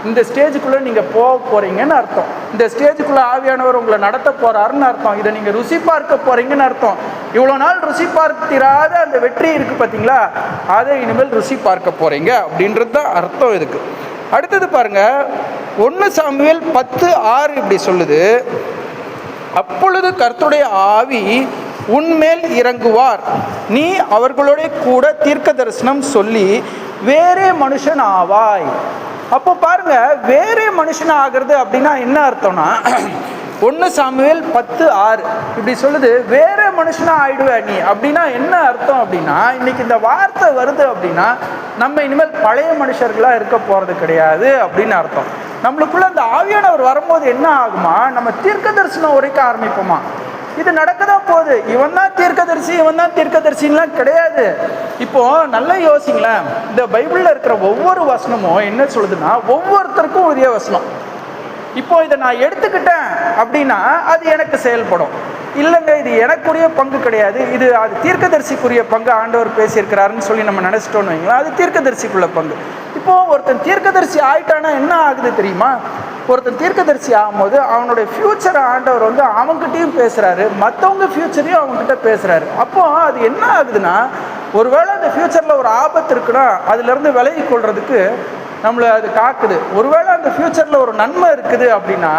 இந்த ஸ்டேஜுக்குள்ளே நீங்கள் போக போகிறீங்கன்னு அர்த்தம். இந்த ஸ்டேஜுக்குள்ளே ஆவியானவர் உங்களை நடத்த போகிறாருன்னு அர்த்தம். இதை நீங்கள் ருசி பார்க்க போகிறீங்கன்னு அர்த்தம். இவ்வளோ நாள் ருசி பார்த்திராத அந்த வெற்றி இருக்குது பார்த்தீங்களா, அதை இனிமேல் ருசி பார்க்க போகிறீங்க அப்படின்றது தான் அர்த்தம் இதுக்கு. அடுத்தது பாருங்கள், 1 சாமுவேல் 10:6 இப்படி சொல்லுது, அப்பொழுது கர்த்தருடைய ஆவி உன்மேல் இறங்குவார், நீ அவர்களோட கூட தீர்க்க தரிசனம் சொல்லி வேறே மனுஷன் ஆவாய். அப்போ பாருங்க, வேறே மனுஷன் ஆகிறது அப்படின்னா என்ன அர்த்தம்னா, 1 சாமுவேல் 10:6 இப்படி சொல்லுது, வேற மனுஷனா ஆயிடுவே நீ அப்படின்னா என்ன அர்த்தம் அப்படின்னா, இன்னைக்கு இந்த வார்த்தை வருது அப்படின்னா நம்ம இனிமேல் பழைய மனுஷர்களா இருக்க போறது கிடையாது அப்படின்னு அர்த்தம். நம்மளுக்குள்ள அந்த ஆவியானவர் வரும்போது என்ன ஆகுமா, நம்ம தீர்க்க தரிசனம் உரைக்க ஆரம்பிப்போமா. இது நடக்கதான் போகுது. இவன் தான் தீர்க்கதரிசின்லாம் கிடையாது. இப்போ நல்லா யோசிங்களேன், இந்த பைபிளில் இருக்கிற ஒவ்வொரு வசனமும் என்ன சொல்லுதுன்னா, ஒவ்வொருத்தருக்கும் உரிய வசனம். இப்போ இதை நான் எடுத்துக்கிட்டேன் அப்படின்னா அது எனக்கு செயல்படும். இல்லைங்க, இது எனக்குரிய பங்கு கிடையாது, அது தீர்க்கதரிசிக்குரிய பங்கு ஆண்டவர் பேசியிருக்கிறாருன்னு சொல்லி நம்ம நினச்சிட்டோன்னு வைங்களா, அது தீர்க்கதரிசிக்குள்ள பங்கு. இப்போது ஒருத்தன் தீர்க்கதரிசி ஆயிட்டானா என்ன ஆகுது தெரியுமா? ஒருத்தன் தீர்க்கதரிசி ஆகும்போது அவனுடைய ஃப்யூச்சரை ஆண்டவர் அவங்ககிட்டையும் பேசுகிறாரு, மற்றவங்க ஃப்யூச்சரையும் அவங்ககிட்ட பேசுகிறாரு. அப்போது அது என்ன ஆகுதுன்னா, ஒருவேளை அந்த ஃப்யூச்சரில் ஒரு ஆபத்து இருக்குன்னா அதுலேருந்து விலகி கொள்றதுக்கு நம்மளை அது காக்குது. ஒருவேளை அந்த ஃப்யூச்சரில் ஒரு நன்மை இருக்குது அப்படின்னா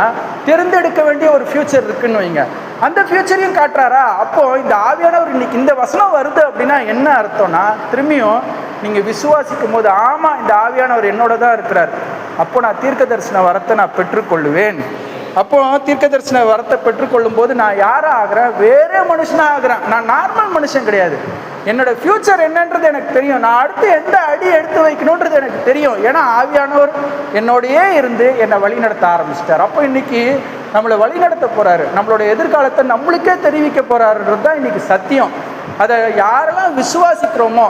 தேர்ந்தெடுக்க வேண்டிய ஒரு ஃப்யூச்சர் இருக்குன்னு வைங்க, அந்த ஃப்யூச்சரையும் காட்டுறாரா. அப்போது இந்த ஆவியானவர் இன்னைக்கு இந்த வசனம் வருது அப்படின்னா என்ன அர்த்தம்னா, திரும்பியும் நீங்கள் விசுவாசிக்கும் போது, ஆமாம் இந்த ஆவியானவர் என்னோட தான் இருக்கிறார், அப்போ நான் தீர்க்க தரிசன வரத்தை நான் பெற்றுக்கொள்ளுவேன். அப்போ தீர்க்க தரிசன வரத்தை பெற்றுக்கொள்ளும் போது நான் யாராக ஆகிறேன்? வேறே மனுஷனாக ஆகிறேன். நான் நார்மல் மனுஷன் கிடையாது. என்னோட ஃப்யூச்சர் என்னன்றது எனக்கு தெரியும். நான் அடுத்து எந்த அடி எடுத்து வைக்கணுன்றது எனக்கு தெரியும். ஏன்னா ஆவியானவர் என்னோடையே இருந்து என்னை வழிநடத்த ஆரம்பிச்சிட்டார். அப்போ இன்னைக்கு நம்மளை வழிநடத்த போகிறாரு, நம்மளோட எதிர்காலத்தை நம்மளுக்கே தெரிவிக்க போகிறாருன்றது தான் இன்னைக்கு சத்தியம். அதை யாரெல்லாம் விசுவாசிக்கிறோமோ,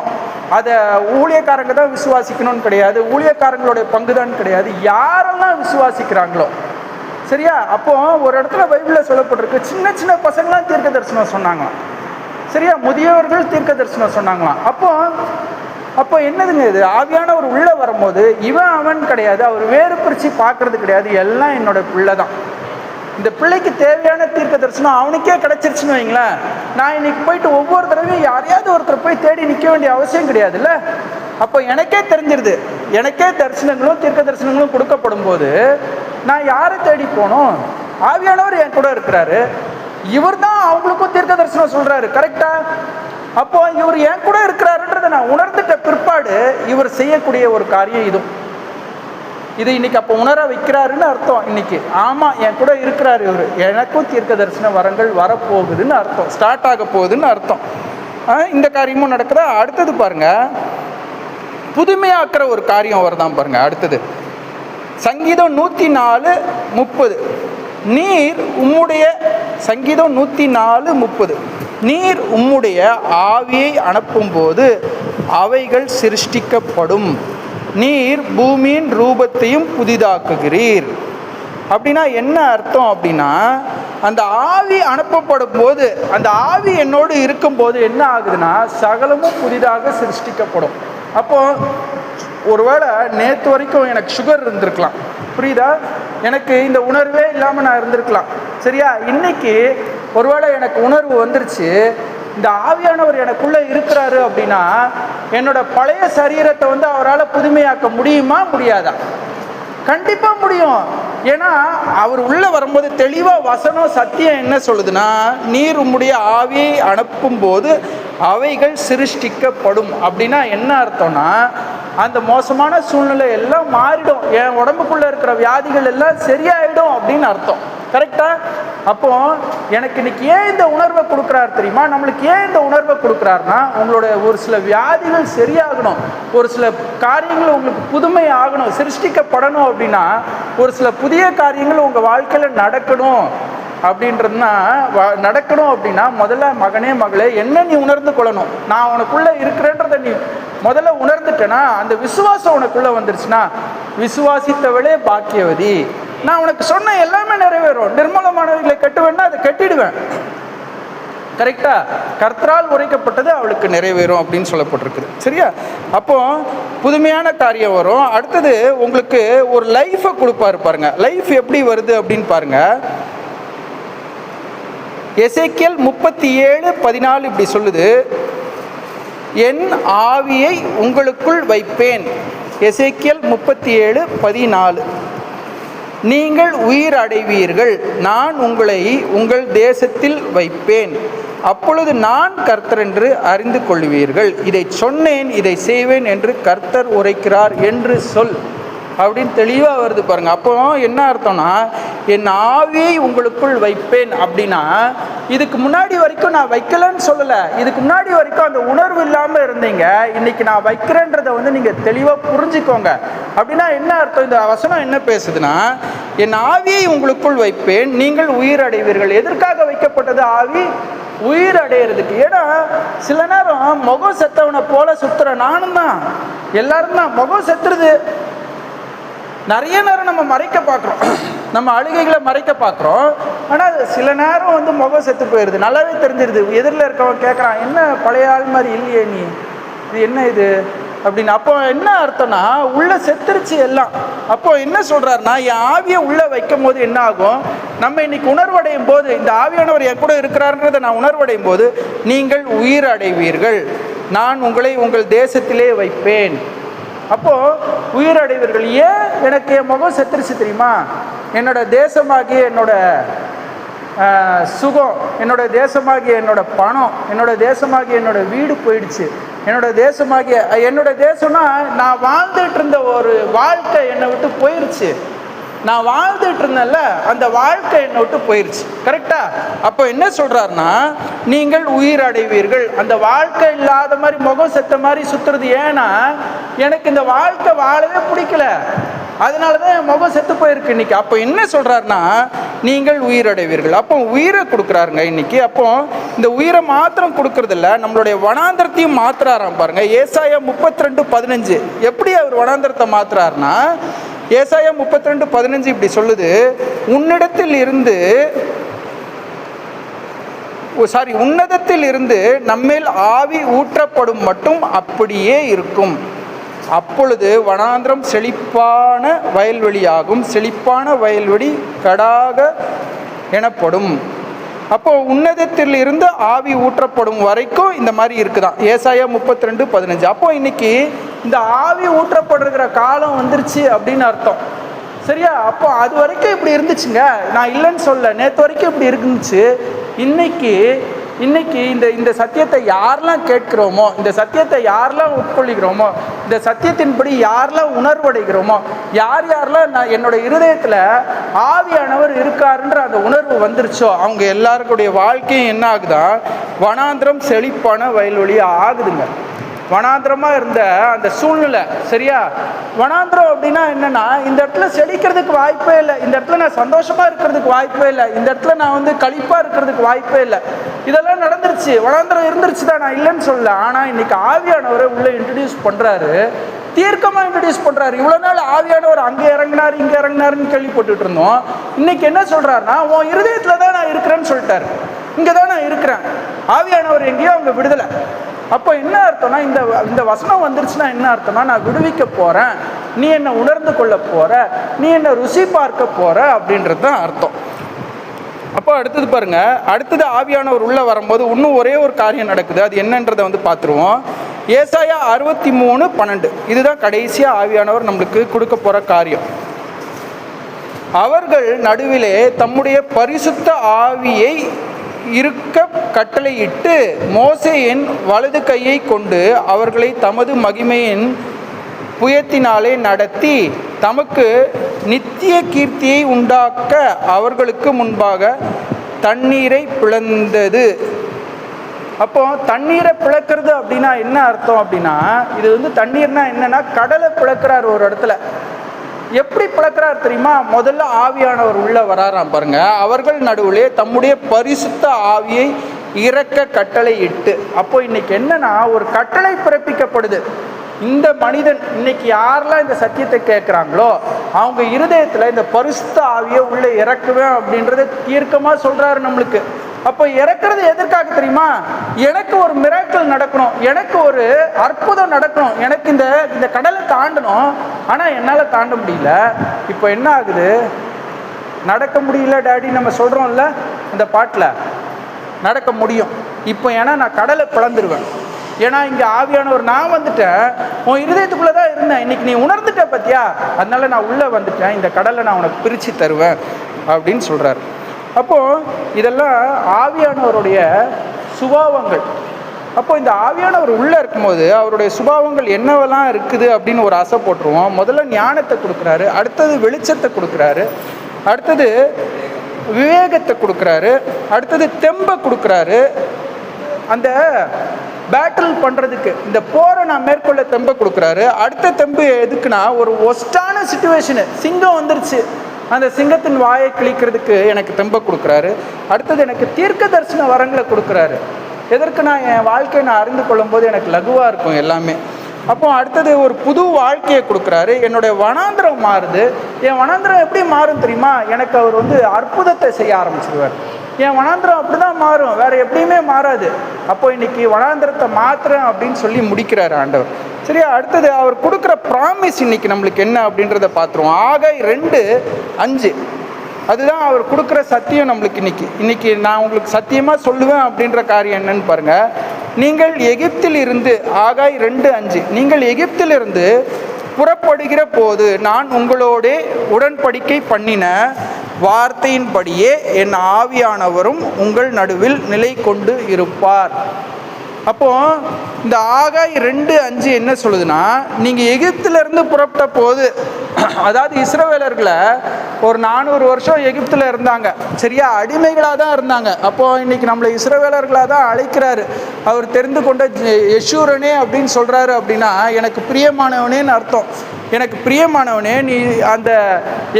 அதை ஊழியக்காரங்க தான் விசுவாசிக்கணும்னு கிடையாது, ஊழியக்காரங்களுடைய பங்குதான் கிடையாது, யாரெல்லாம் விசுவாசிக்கிறாங்களோ. சரியா? அப்போ ஒரு இடத்துல பைபிளில் சொல்லப்பட்டிருக்கு, சின்ன சின்ன பசங்களாம் தீர்க்க தரிசனம் சொன்னாங்களாம். சரியா? முதியவர்கள் தீர்க்க தரிசனம் சொன்னாங்களாம். அப்போ என்னதுங்க இது? ஆவியானவர் உள்ளே வரும்போது இவன் அவன் கிடையாது, அவர் வேறு பிரித்து பார்க்கறது கிடையாது, எல்லாம் என்னோட பிள்ளை தான். இந்த பிள்ளைக்கு தேவையான தீர்க்க தரிசனம் அவனுக்கே கிடைச்சிருச்சுன்னு வைங்களேன். நான் இன்னைக்கு போயிட்டு ஒவ்வொரு தடவையும் யாரையாவது ஒருத்தர் போய் தேடி நிற்க வேண்டிய அவசியம் கிடையாதுல்ல. அப்போ எனக்கே தெரிஞ்சிருது, எனக்கே தரிசனங்களும் தீர்க்க தரிசனங்களும் கொடுக்கப்படும் போது நான் யாரை தேடி போகணும்? ஆவியானவர் என் கூட இருக்கிறாரு, இவர் தான் அவங்களுக்கும் தீர்க்க தரிசனம் சொல்றாரு. கரெக்டா? அப்போ இவர் என் கூட இருக்கிறாருன்றதை நான் உணர்ந்துட்ட பிற்பாடு இவர் செய்யக்கூடிய ஒரு காரியம் இது இன்னைக்கு அப்போ உணர வைக்கிறாருன்னு அர்த்தம். இன்னைக்கு ஆமா என் கூட இருக்கிறாரு இவர், எனக்கும் தீர்க்க தரிசன வரங்கள் வரப்போகுதுன்னு அர்த்தம், ஸ்டார்ட் ஆக போகுதுன்னு அர்த்தம். இந்த காரியமும் நடக்குதா? அடுத்தது பாருங்க, புதுமையாக்குற ஒரு காரியம் வருதான் பாருங்க. அடுத்தது சங்கீதம் 104:30, நீர் உம்முடைய சங்கீதம் 104:30, நீர் உம்முடைய ஆவியை அனுப்பும் போது அவைகள் சிருஷ்டிக்கப்படும். நீர் பூமியின் ரூபத்தையும் புதிதாக்குகிறீர். அப்படின்னா என்ன அர்த்தம் அப்படின்னா, அந்த ஆவி அனுப்பப்படும் போது, அந்த ஆவி என்னோடு இருக்கும்போது என்ன ஆகுதுன்னா சகலமும் புதிதாக சிருஷ்டிக்கப்படும். அப்போ ஒருவேளை நேற்று வரைக்கும் எனக்கு சுகர் இருந்திருக்கலாம், புரியுதா, எனக்கு இந்த உணர்வே இல்லாமல் நான் இருந்திருக்கலாம், சரியா. இன்னைக்கு ஒருவேளை எனக்கு உணர்வு வந்துருச்சு, இந்த ஆவியானவர் எனக்குள்ளே இருக்கிறாரு அப்படின்னா என்னோட பழைய சரீரத்தை அவரால் புதுமையாக்க முடியுமா முடியாதா? கண்டிப்பாக முடியும். ஏன்னா அவர் உள்ளே வரும்போது தெளிவாக வசனம் சத்தியம் என்ன சொல்லுதுன்னா, நீர் உம்முடைய ஆவியை அனுப்பும் போது அவைகள் சிருஷ்டிக்கப்படும். அப்படின்னா என்ன அர்த்தம்னா, அந்த மோசமான சூழ்நிலை எல்லாம் மாறிடும், என் உடம்புக்குள்ளே இருக்கிற வியாதிகள் எல்லாம் சரியாயிடும் அப்படின்னு அர்த்தம். கரெக்டா? அப்போ எனக்கு இன்னைக்கு ஏன் இந்த உணர்வை கொடுக்குறாரு தெரியுமா? நம்மளுக்கு ஏன் இந்த உணர்வை கொடுக்குறாருன்னா, உங்களோட ஒரு சில வியாதிகள் சரியாகணும், ஒரு சில காரியங்கள் உங்களுக்கு புதுமை ஆகணும், சிருஷ்டிக்கப்படணும். அப்படின்னா ஒரு சில புதிய காரியங்கள் உங்கள் வாழ்க்கையில் நடக்கணும் அப்படின்றதுனா நடக்கணும் அப்படின்னா முதல்ல மகனே மகளே என்ன நீ உணர்ந்து கொள்ளணும். நான் உனக்குள்ளே இருக்கிறேன்றதை நீ முதல்ல உணர்ந்துட்டேன்னா, அந்த விசுவாசம் உனக்குள்ளே வந்துருச்சுன்னா, விசுவாசித்தவளே பாக்கியவதி, நான் உனக்கு சொன்ன எல்லாமே நிறைவேறும். நிர்மூலமானவர்களை கட்டுவேன்னா அதை கட்டிடுவேன். கரெக்டா? கர்த்தரால் உரைக்கப்பட்டது அவளுக்கு நிறைவேறும் அப்படின்னு சொல்லப்பட்டிருக்குது, சரியா. அப்போ புதுமையான காரியம் வரும். அடுத்தது உங்களுக்கு ஒரு லைஃபை கொடுப்பாரு பாருங்க. லைஃப் எப்படி வருது அப்படின்னு பாருங்க. எசேக்கியேல் 37:14 இப்படி சொல்லுது, என் ஆவியை உங்களுக்குள் வைப்பேன். எசேக்கியேல் 37:14, நீங்கள் உயிர் அடைவீர்கள், நான் உங்களை உங்கள் தேசத்தில் வைப்பேன், அப்பொழுது நான் கர்த்தர் என்று அறிந்து கொள்வீர்கள். இதை சொன்னேன், இதை செய்வேன் என்று கர்த்தர் உரைக்கிறார் என்று சொல் அப்படின்னு தெளிவாக வருது பாருங்க. அப்போ என்ன அர்த்தம்னா, என் ஆவியை உங்களுக்குள் வைப்பேன் அப்படின்னா, இதுக்கு முன்னாடி வரைக்கும் நான் வைக்கலன்னு சொல்லலை, இதுக்கு முன்னாடி வரைக்கும் அந்த உணர்வு இல்லாமல் இருந்தீங்க, இன்னைக்கு நான் வைக்கிறேன்றதை நீங்கள் தெளிவாக புரிஞ்சுக்கோங்க. அப்படின்னா என்ன அர்த்தம்? இந்த வசனம் என்ன பேசுதுன்னா, என் ஆவியை உங்களுக்குள் வைப்பேன், நீங்கள் உயிர் அடைவீர்கள். எதற்காக வைக்கப்பட்டது ஆவி? உயிர் அடையிறதுக்கு. ஏன்னா சில நேரம் முகம் செத்தவனை போல சுத்துற நானும் தான், எல்லாரும் தான் முகம் செத்துறது. நிறைய நேரம் நம்ம மறைக்க பார்க்குறோம், நம்ம அழுகைகளை மறைக்க பார்க்குறோம். ஆனால் சில நேரம் முகம் செத்து போயிடுது, நல்லாவே தெரிஞ்சிருது. எதிரில் இருக்கவன் கேட்குறான், என்ன பழைய ஆள் மாதிரி இல்லையே நீ, இது என்ன இது அப்படின்னு. அப்போ என்ன அர்த்தம்னா, உள்ளே செத்துருச்சு எல்லாம். அப்போ என்ன சொல்கிறாருன்னா, என் ஆவியை உள்ளே வைக்கும் போது என்ன ஆகும், நம்ம இன்னைக்கு உணர்வடையும் போது, இந்த ஆவியானவர் என் கூட இருக்கிறாருன்றதை நான் உணர்வடையும் போது, நீங்கள் உயிர் அடைவீர்கள், நான் உங்களை உங்கள் தேசத்திலே வைப்பேன். அப்போது உயிர் அடைவீர்கள். ஏன் எனக்கு என் முகம் செத்துருச்சு தெரியுமா? என்னோட தேசமாகிய என்னோட சுகம், என்னோட தேசமாகிய என்னோட பணம், என்னோட தேசமாகிய என்னோட வீடு போயிடுச்சு. என்னோட தேசமாகிய என்னோட தேசம்னா நான் வாழ்ந்துட்டு இருந்த ஒரு வாழ்க்கை என்னை விட்டு போயிடுச்சு. நான் வாழ்ந்துட்டு இருந்தேன்ல, அந்த வாழ்க்கை என்னை விட்டு போயிடுச்சு. கரெக்டா? அப்போ என்ன சொல்றாருன்னா, நீங்கள் உயிர் அடைவீர்கள். அந்த வாழ்க்கை இல்லாத மாதிரி முகம் செத்த மாதிரி சுத்துறது. ஏன்னா எனக்கு இந்த வாழ்க்கை வாழவே பிடிக்கல, அதனாலதான் என் முகம் செத்து போயிருக்கு இன்னைக்கு. அப்போ என்ன சொல்றாருன்னா, நீங்கள் உயிர் அடைவீர்கள். அப்போ உயிரை கொடுக்குறாருங்க இன்னைக்கு. அப்போ இந்த உயிரை மாத்திரம் கொடுக்கறது இல்லை, நம்மளுடைய வனாந்தரத்தையும் மாத்துறாராம் பாருங்க. ஏசாயா 32:15 எப்படி அவர் வனாந்தரத்தை மாத்துறாருன்னா, ஏசாயா 32:15 இப்படி சொல்லுது, உன்னதத்தில் இருந்து நம்மேல் ஆவி ஊற்றப்படும் மட்டும் அப்படியே இருக்கும். அப்பொழுது வனாந்திரம் செழிப்பான வயல்வெளியாகும், செழிப்பான வயல்வெளி கடாக எனப்படும். அப்போ உன்னதத்தில் இருந்து ஆவி ஊற்றப்படும் வரைக்கும் இந்த மாதிரி இருக்குதான். ஏசாயா 32:15. அப்போ இன்னைக்கு இந்த ஆவி ஊற்றப்படுகிற காலம் வந்துருச்சு அப்படின்னு அர்த்தம், சரியா? அப்போ அது வரைக்கும் இப்படி இருந்துச்சுங்க, நான் இல்லைன்னு சொல்ல, நேற்று வரைக்கும் இப்படி இருந்துச்சு. இன்னைக்கு இந்த சத்தியத்தை யாரெல்லாம் கேட்கிறோமோ, இந்த சத்தியத்தை யாரெல்லாம் உட்கொள்ளுகிறோமோ, இந்த சத்தியத்தின்படி யாரெல்லாம் உணர்வடைகிறோமோ, யாரெல்லாம் நான் என்னோட இருதயத்தில் ஆவியானவர் இருக்காருன்ற அந்த உணர்வு வந்துருச்சோ, அவங்க எல்லாருக்குடைய வாழ்க்கையும் என்ன ஆகுதா, வனாந்திரம் செழிப்பான வயல்வெளி ஆகுதுங்க. வனாந்திரமாக இருந்த அந்த சூழ்நிலை, சரியா? வனாந்திரம் அப்படின்னா என்னன்னா, இந்த இடத்துல செழிக்கிறதுக்கு வாய்ப்பே இல்லை, இந்த இடத்துல நான் சந்தோஷமாக இருக்கிறதுக்கு வாய்ப்பே இல்லை, இந்த இடத்துல நான் களிப்பாக இருக்கிறதுக்கு வாய்ப்பே இல்லை. இதெல்லாம் நடந்துருச்சு, வனாந்திரம் இருந்துருச்சு தான், நான் இல்லைன்னு சொல்லல. ஆனால் இன்னைக்கு ஆவியானவரை உள்ளே இன்ட்ரடியூஸ் பண்ணுறாரு. தீர்க்கமாக இன்ட்ரடியூஸ் பண்ணுறாரு. இவ்வளோ நாள் ஆவியானவர் அங்கே இறங்கினார் இங்கே இறங்கினாருன்னு கேள்விப்பட்டுட்டு இருந்தோம். இன்னைக்கு என்ன சொல்கிறாருன்னா, உன் இருதயத்தில் தான் நான் இருக்கிறேன்னு சொல்லிட்டாரு. இங்கே தான் நான் இருக்கிறேன். ஆவியானவர் எங்கேயோ அவங்க விடுதலை. அப்போ என்ன அர்த்தம்னா, இந்த வசனம் வந்துருச்சுன்னா என்ன அர்த்தம்னா, நான் விடுவிக்க போகிறேன், நீ என்னை உணர்ந்து கொள்ள போகிற, நீ என்னை ருசி பார்க்க போகிற அப்படின்றது தான் அர்த்தம். அப்போ அடுத்தது பாருங்க, அடுத்தது ஆவியானவர் உள்ளே வரும்போது இன்னும் ஒரே ஒரு காரியம் நடக்குது. அது என்னன்றதை பார்த்துருவோம். ஏசாயா 63:12 இதுதான் கடைசியாக ஆவியானவர் நம்மளுக்கு கொடுக்க போகிற காரியம். அவர்கள் நடுவிலே தம்முடைய பரிசுத்த ஆவியை இருக்க கட்டளையிட்டு மோசேயின் வலது கையை கொண்டு அவர்களை தமது மகிமையின் புயத்தினாலே நடத்தி தமக்கு நித்திய கீர்த்தியை உண்டாக்க அவர்களுக்கு முன்பாக தண்ணீரை பிளந்தது. அப்போ தண்ணீரை பிளக்கிறது அப்படின்னா என்ன அர்த்தம் அப்படின்னா, இது தண்ணீர்னா என்னன்னா, கடலை பிளக்கிறார் ஒரு இடத்துல. எப்படி பிளக்கிறார் தெரியுமா? முதல்ல ஆவியானவர் உள்ள வராராம் பாருங்க. அவர்கள் நடுவிலே தம்முடைய பரிசுத்த ஆவியை இறக்க கட்டளையிட்டு. அப்போ இன்னைக்கு என்னன்னா, ஒரு கட்டளை பிறப்பிக்கப்படுது. இந்த மனிதன் இன்னைக்கு யாரெல்லாம் இந்த சத்தியத்தை கேட்குறாங்களோ அவங்க இருதயத்தில் இந்த பரிசுத்த ஆவியை உள்ள இறக்குவேன் அப்படின்றத தீர்க்கமாக சொல்றாரு நம்மளுக்கு. அப்போ இறக்குறது எதற்காக தெரியுமா? எனக்கு ஒரு மிராக்கிள் நடக்கணும், எனக்கு ஒரு அற்புதம் நடக்கணும், எனக்கு இந்த கடலை தாண்டணும். ஆனால் என்னால் தாண்ட முடியல. இப்போ என்ன ஆகுது? நடக்க முடியல டாடி நம்ம சொல்கிறோம்ல இந்த பாட்டில், நடக்க முடியும் இப்போ. ஏன்னா நான் கடலை பிளந்துருவேன். ஏன்னா இங்கே ஆவியானவர் நான் வந்துட்டேன், உன் இருதயத்துக்குள்ளே தான் இருந்தேன், இன்னைக்கு நீ உணர்ந்துட்ட பத்தியா, அதனால நான் உள்ளே வந்துட்டேன், இந்த கடலை நான் உனக்கு பிரித்து தருவேன் அப்படின்னு சொல்கிறார். அப்போது இதெல்லாம் ஆவியானவருடைய சுபாவங்கள். அப்போ இந்த ஆவியானவர் உள்ளே இருக்கும்போது அவருடைய சுபாவங்கள் என்னவெல்லாம் இருக்குது அப்படின்னு ஒரு ஆசை போட்டுருவோம். முதல்ல ஞானத்தை கொடுக்குறாரு, அடுத்தது வெளிச்சத்தை கொடுக்குறாரு, அடுத்தது விவேகத்தை கொடுக்குறாரு, அடுத்தது தெம்பை கொடுக்குறாரு. அந்த பேட்டில் பண்ணுறதுக்கு இந்த போரை நான் மேற்கொள்ள தெம்பை கொடுக்குறாரு. அடுத்த தெம்பு எதுக்குன்னா, ஒரு ஒஸ்டான சிச்சுவேஷனு, சிங்கம் வந்துருச்சு, அந்த சிங்கத்தின் வாயை கிழிக்கிறதுக்கு எனக்கு தெம்பை கொடுக்குறாரு. அடுத்தது எனக்கு தீர்க்க தரிசன வரங்களை கொடுக்குறாரு. எதற்கு? நான் என் வாழ்க்கையை நான் அறிந்து கொள்ளும் போது எனக்கு லகுவாக இருக்கும் எல்லாமே. அப்போ அடுத்தது ஒரு புது வாழ்க்கையை கொடுக்குறாரு. என்னுடைய வனாந்திரம் மாறுது. என் வனாந்திரம் எப்படி மாறும் தெரியுமா? எனக்கு அவர் அற்புதத்தை செய்ய ஆரம்பிச்சிருவார். என் வனாந்திரம் அப்படி தான் மாறும், வேறு எப்படியுமே மாறாது. அப்போ இன்னைக்கு வனாந்திரத்தை மாத்திரம் அப்படின்னு சொல்லி முடிக்கிறார் ஆண்டவர். சரியா? அடுத்தது அவர் கொடுக்குற ப்ராமிஸ் இன்னைக்கு நம்மளுக்கு என்ன அப்படின்றத பார்த்துருவோம். ஆகாய் 2:5 அதுதான் அவர் கொடுக்குற சத்தியம் நம்மளுக்கு. இன்னைக்கு நான் உங்களுக்கு சத்தியமாக சொல்லுவேன் அப்படின்ற காரியம் என்னன்னு பாருங்க. நீங்கள் எகிப்தில் இருந்து, ஆகாய் 2:5, நீங்கள் எகிப்திலிருந்து புறப்படுகிற போது நான் உங்களோட உடன்படிக்கை பண்ணின வார்த்தையின்படியே என் ஆவியானவரும் உங்கள் நடுவில் நிலை கொண்டு இருப்பார். அப்போ இந்த ஆகாய் 2:5 என்ன சொல்லுதுன்னா, நீங்கள் எகிப்திலிருந்து புறப்பட்ட போது, அதாவது இஸ்ரவேலர்களை ஒரு 400 வருஷம் எகிப்தில் இருந்தாங்க. சரியா? அடிமைகளாக தான் இருந்தாங்க. அப்போது இன்னைக்கு நம்மளை இஸ்ரவேலர்களாக தான் அழைக்கிறாரு. அவர் தெரிந்து கொண்ட யெஷூரனே அப்படின்னு சொல்கிறாரு. அப்படின்னா எனக்கு பிரியமானவனேன்னு அர்த்தம். எனக்கு பிரியமானவனே, நீ அந்த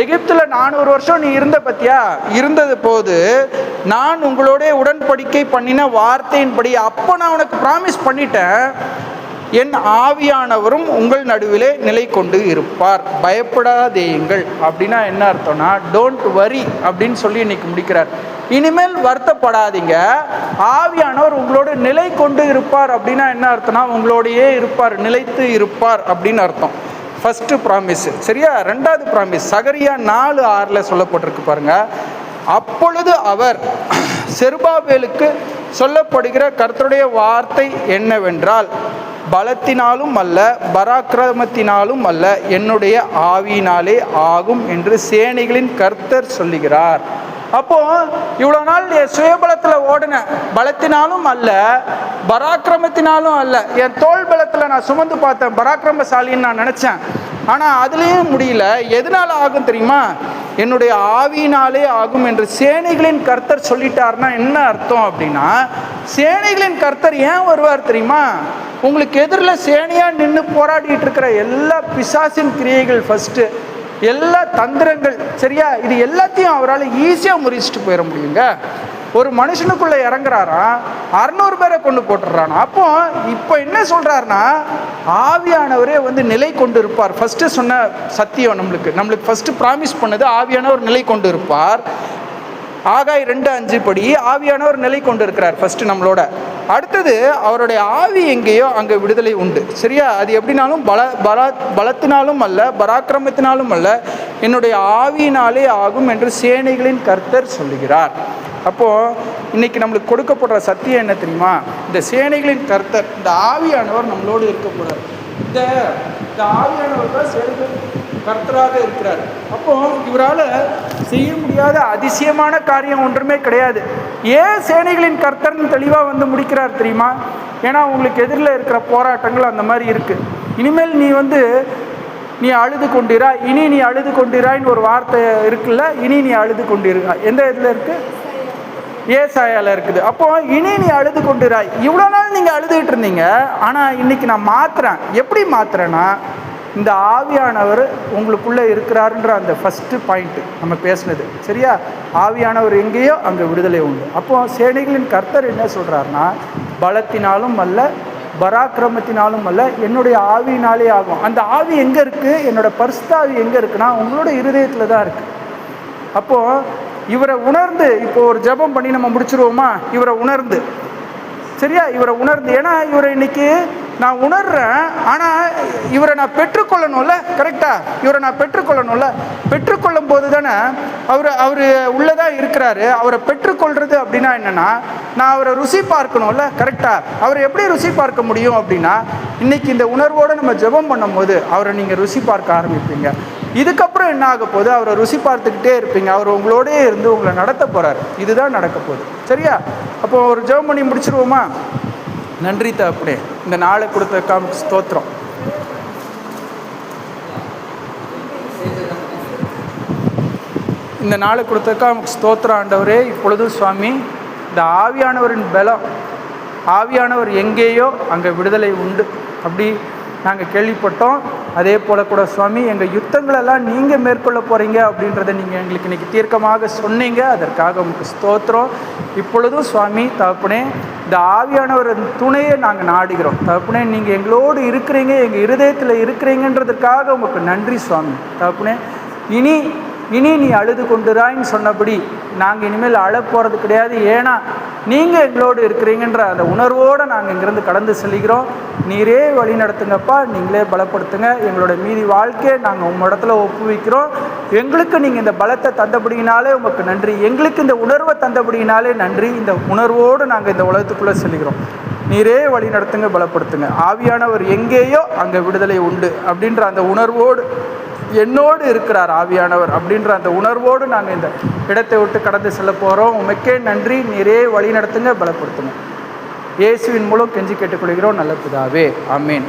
எகிப்தில் 400 வருஷம் நீ இருந்த பத்தியா, இருந்தது போது நான் உங்களோட உடன்படிக்கை பண்ணின வார்த்தையின்படி அப்போ நான் உனக்கு ப்ராமிஸ் பண்ணிட்டேன், என் ஆவியானவரும் உங்கள் நடுவிலே நிலை கொண்டு இருப்பார், பயப்படாதேயுங்கள். அப்படின்னா என்ன அர்த்தம்னா, டோன்ட் வரி அப்படின்னு சொல்லி இன்னைக்கு முடிக்கிறார். இனிமேல் வருத்தப்படாதீங்க, ஆவியானவர் உங்களோட நிலை கொண்டு இருப்பார். அப்படின்னா என்ன அர்த்தம்னா, உங்களோடையே இருப்பார், நிலைத்து இருப்பார் அப்படின்னு அர்த்தம். First promise. சரியா? ரெண்டாவது ப்ராமிஸ் சகரியா 4:6 சொல்லப்பட்டிருக்கு பாருங்க. அப்பொழுது அவர் செருபாபேலுக்கு சொல்லப்படுகிற கர்த்தருடைய வார்த்தை என்னவென்றால், பலத்தினாலும் அல்ல பராக்கிரமத்தினாலும் அல்ல என்னுடைய ஆவியினாலே ஆகும் என்று சேனைகளின் கர்த்தர் சொல்லுகிறார். அப்போ இவ்வளோ நாள் என் சுயபலத்தில் ஓடின, பலத்தினாலும் அல்ல பராக்கிரமத்தினாலும் அல்ல, என் தோல் பலத்தில் நான் சுமந்து பார்த்தேன், பராக்கிரமசாலின்னு நான் நினச்சேன். ஆனால் அதுலேயும் முடியல. எதனால ஆகும் தெரியுமா? என்னுடைய ஆவியினாலே ஆகும் என்று சேனைகளின் கர்த்தர் சொல்லிட்டாருன்னா என்ன அர்த்தம் அப்படின்னா, சேனைகளின் கர்த்தர் ஏன் வருவார் தெரியுமா? உங்களுக்கு எதிரில் சேனையாக நின்று போராடிட்டு இருக்கிற எல்லா பிசாசின் கிரியைகள் ஃபஸ்ட்டு, எல்லா தந்திரங்கள், சரியா, இது எல்லாத்தையும் அவரால் ஈஸியாக முறிச்சிட்டு போயிட முடியுங்க. ஒரு மனுஷனுக்குள்ளே இறங்குறாராம், 600 பேரை கொண்டு போட்டுடுறானா. அப்போ இப்போ என்ன சொல்கிறாருன்னா, ஆவியானவரே வந்து நிலை கொண்டு இருப்பார். ஃபஸ்ட்டு சொன்ன சத்தியம் நம்மளுக்கு ஃபஸ்ட்டு ப்ராமிஸ் பண்ணது ஆவியானவர் நிலை கொண்டு இருப்பார். ஆகாய் 2:5 படி ஆவியானவர் நிலை கொண்டு இருக்கிறார் ஃபஸ்ட்டு நம்மளோட. அடுத்தது அவருடைய ஆவி எங்கேயோ அங்கே விடுதலை உண்டு. சரியா? அது எப்படினாலும் பலத்தினாலும் அல்ல, பராக்கிரமத்தினாலும் அல்ல, என்னுடைய ஆவியினாலே ஆகும் என்று சேனைகளின் கர்த்தர் சொல்லுகிறார். அப்போது இன்றைக்கி நம்மளுக்கு கொடுக்கப்படுற சத்தியம் என்ன தெரியுமா? இந்த சேனைகளின் கர்த்தர், இந்த ஆவியானவர் நம்மளோடு இருக்க போகிறார். இந்த ஆவியானவர் தான் சேனைகளின் கர்த்தராக இருக்கிறார். அப்போ இவரால் செய்ய முடியாத அதிசயமான காரியம் ஒன்றுமே கிடையாது. ஏன் சேனைகளின் கர்த்தர்னு தெளிவாக வந்து முடிக்கிறார் தெரியுமா? ஏன்னா உங்களுக்கு எதிரில் இருக்கிற போராட்டங்கள் அந்த மாதிரி இருக்குது. இனிமேல் நீ அழுது கொண்டிராய், இனி நீ அழுது கொண்டிராயின்னு ஒரு வார்த்தை இருக்குல்ல, இனி நீ அழுது கொண்டிருக்கா. எந்த இதில் இருக்குது? ஏசாயால இருக்குது. அப்போ இனி நீ அழுது கொண்டிராய். இவ்வளோ நாள் நீங்கள் அழுதுகிட்டு இருந்தீங்க, ஆனால் இன்னைக்கு நான் மாற்றுறேன். எப்படி மாற்றுறேன்னா, இந்த ஆவியானவர் உங்களுக்குள்ளே இருக்கிறாருன்ற அந்த ஃபஸ்ட்டு பாயிண்ட்டு நம்ம பேசுனது. சரியா? ஆவியானவர் எங்கேயோ அங்கே விடுதலை உண்டு. அப்போது சேனைகளின் கர்த்தர் என்ன சொல்கிறாருன்னா, பலத்தினாலும் அல்ல, பராக்கிரமத்தினாலும் அல்ல, என்னுடைய ஆவியினாலே ஆகும். அந்த ஆவி எங்கே இருக்குது? என்னோட பரிசுத்த ஆவி எங்கே இருக்குன்னா உங்களோட இருதயத்தில் தான் இருக்குது. அப்போது இவரை உணர்ந்து, இப்போ ஒரு ஜெபம் பண்ணி நம்ம முடிச்சிருவோமா? இவரை உணர்ந்து, சரியா? இவரை உணர்ந்து, ஏன்னா இவரை இன்னைக்கு நான் உணர்றேன், ஆனால் இவரை நான் பெற்றுக்கொள்ளணும்ல. கரெக்டாக? இவரை நான் பெற்றுக்கொள்ளணும்ல. பெற்றுக்கொள்ளும் போது தானே அவர் உள்ளதான் இருக்கிறாரு. அவரை பெற்றுக்கொள்வது அப்படின்னா என்னென்னா, நான் அவரை ருசி பார்க்கணும்ல. கரெக்டாக? அவரை எப்படி ருசி பார்க்க முடியும் அப்படின்னா, இன்றைக்கி இந்த உணர்வோடு நம்ம ஜெபம் பண்ணும்போது அவரை நீங்கள் ருசி பார்க்க ஆரம்பிப்பீங்க. இதுக்கப்புறம் என்ன ஆக போகுது? அவரை ருசி பார்த்துக்கிட்டே இருப்பீங்க. அவர் உங்களோடே இருந்து உங்களை நடத்த போகிறார். இதுதான் நடக்க போகுது. சரியா? அப்போ ஒரு ஜெபம் பண்ணி முடிச்சிருவோமா? நன்றி தகப்பனே, இந்த நாளை கொடுத்த ஸ்தோத்திரம். இந்த நாளை கொடுத்தக்கா ஸ்தோத்திரம் ஆண்டவரே. இப்பொழுது சுவாமி, இந்த ஆவியானவரின் பலம், ஆவியானவர் எங்கேயோ அங்கே விடுதலை உண்டு அப்படி நாங்கள் கேள்விப்பட்டோம். அதே போல் கூட சுவாமி, எங்கள் யுத்தங்களெல்லாம் நீங்கள் மேற்கொள்ள போகிறீங்க அப்படின்றத நீங்கள் எங்களுக்கு இன்றைக்கி தீர்க்கமாக சொன்னீங்க. அதற்காக உங்களுக்கு ஸ்தோத்திரம். இப்பொழுதும் சுவாமி தகப்பனே, இந்த ஆவியானவர் துணையை நாங்கள் நாடுகிறோம் தகப்பனே. நீங்கள் எங்களோடு இருக்கிறீங்க, எங்கள் இருதயத்தில் இருக்கிறீங்கன்றதுக்காக உங்களுக்கு நன்றி சுவாமி தகப்பனே. இனி நீ அழுது கொண்டுராயின்னு சொன்னபடி நாங்கள் இனிமேல் அழ போகிறது கிடையாது. ஏன்னா நீங்கள் எங்களோடு இருக்கிறீங்கன்ற அந்த உணர்வோடு நாங்கள் இங்கேருந்து கடந்து செல்கிறோம். நீரே வழி நடத்துங்கப்பா, நீங்களே பலப்படுத்துங்க. எங்களோட மீதி வாழ்க்கையை நாங்கள் உங்கள் இடத்துல ஒப்புவிக்கிறோம். எங்களுக்கு நீங்கள் இந்த பலத்தை தந்தபடியினாலே உங்களுக்கு நன்றி, எங்களுக்கு இந்த உணர்வை தந்தபடியினாலே நன்றி. இந்த உணர்வோடு நாங்கள் இந்த உலகத்துக்குள்ளே செல்கிறோம். நீரே வழி நடத்துங்க, பலப்படுத்துங்க. ஆவியானவர் எங்கேயோ அங்கே விடுதலை உண்டு அப்படின்ற அந்த உணர்வோடு, என்னோடு இருக்கிறார் ஆவியானவர் அப்படின்ற அந்த உணர்வோடு நாங்கள் இந்த இடத்தை விட்டு கடந்து செல்ல போகிறோம். உமக்கே நன்றி. நீரே வழி நடத்துங்க, பலப்படுத்துங்க. இயேசுவின் மூலம் கெஞ்சி கேட்டுக்கொள்கிறோம் நல்ல பிதாவே. ஆமீன்.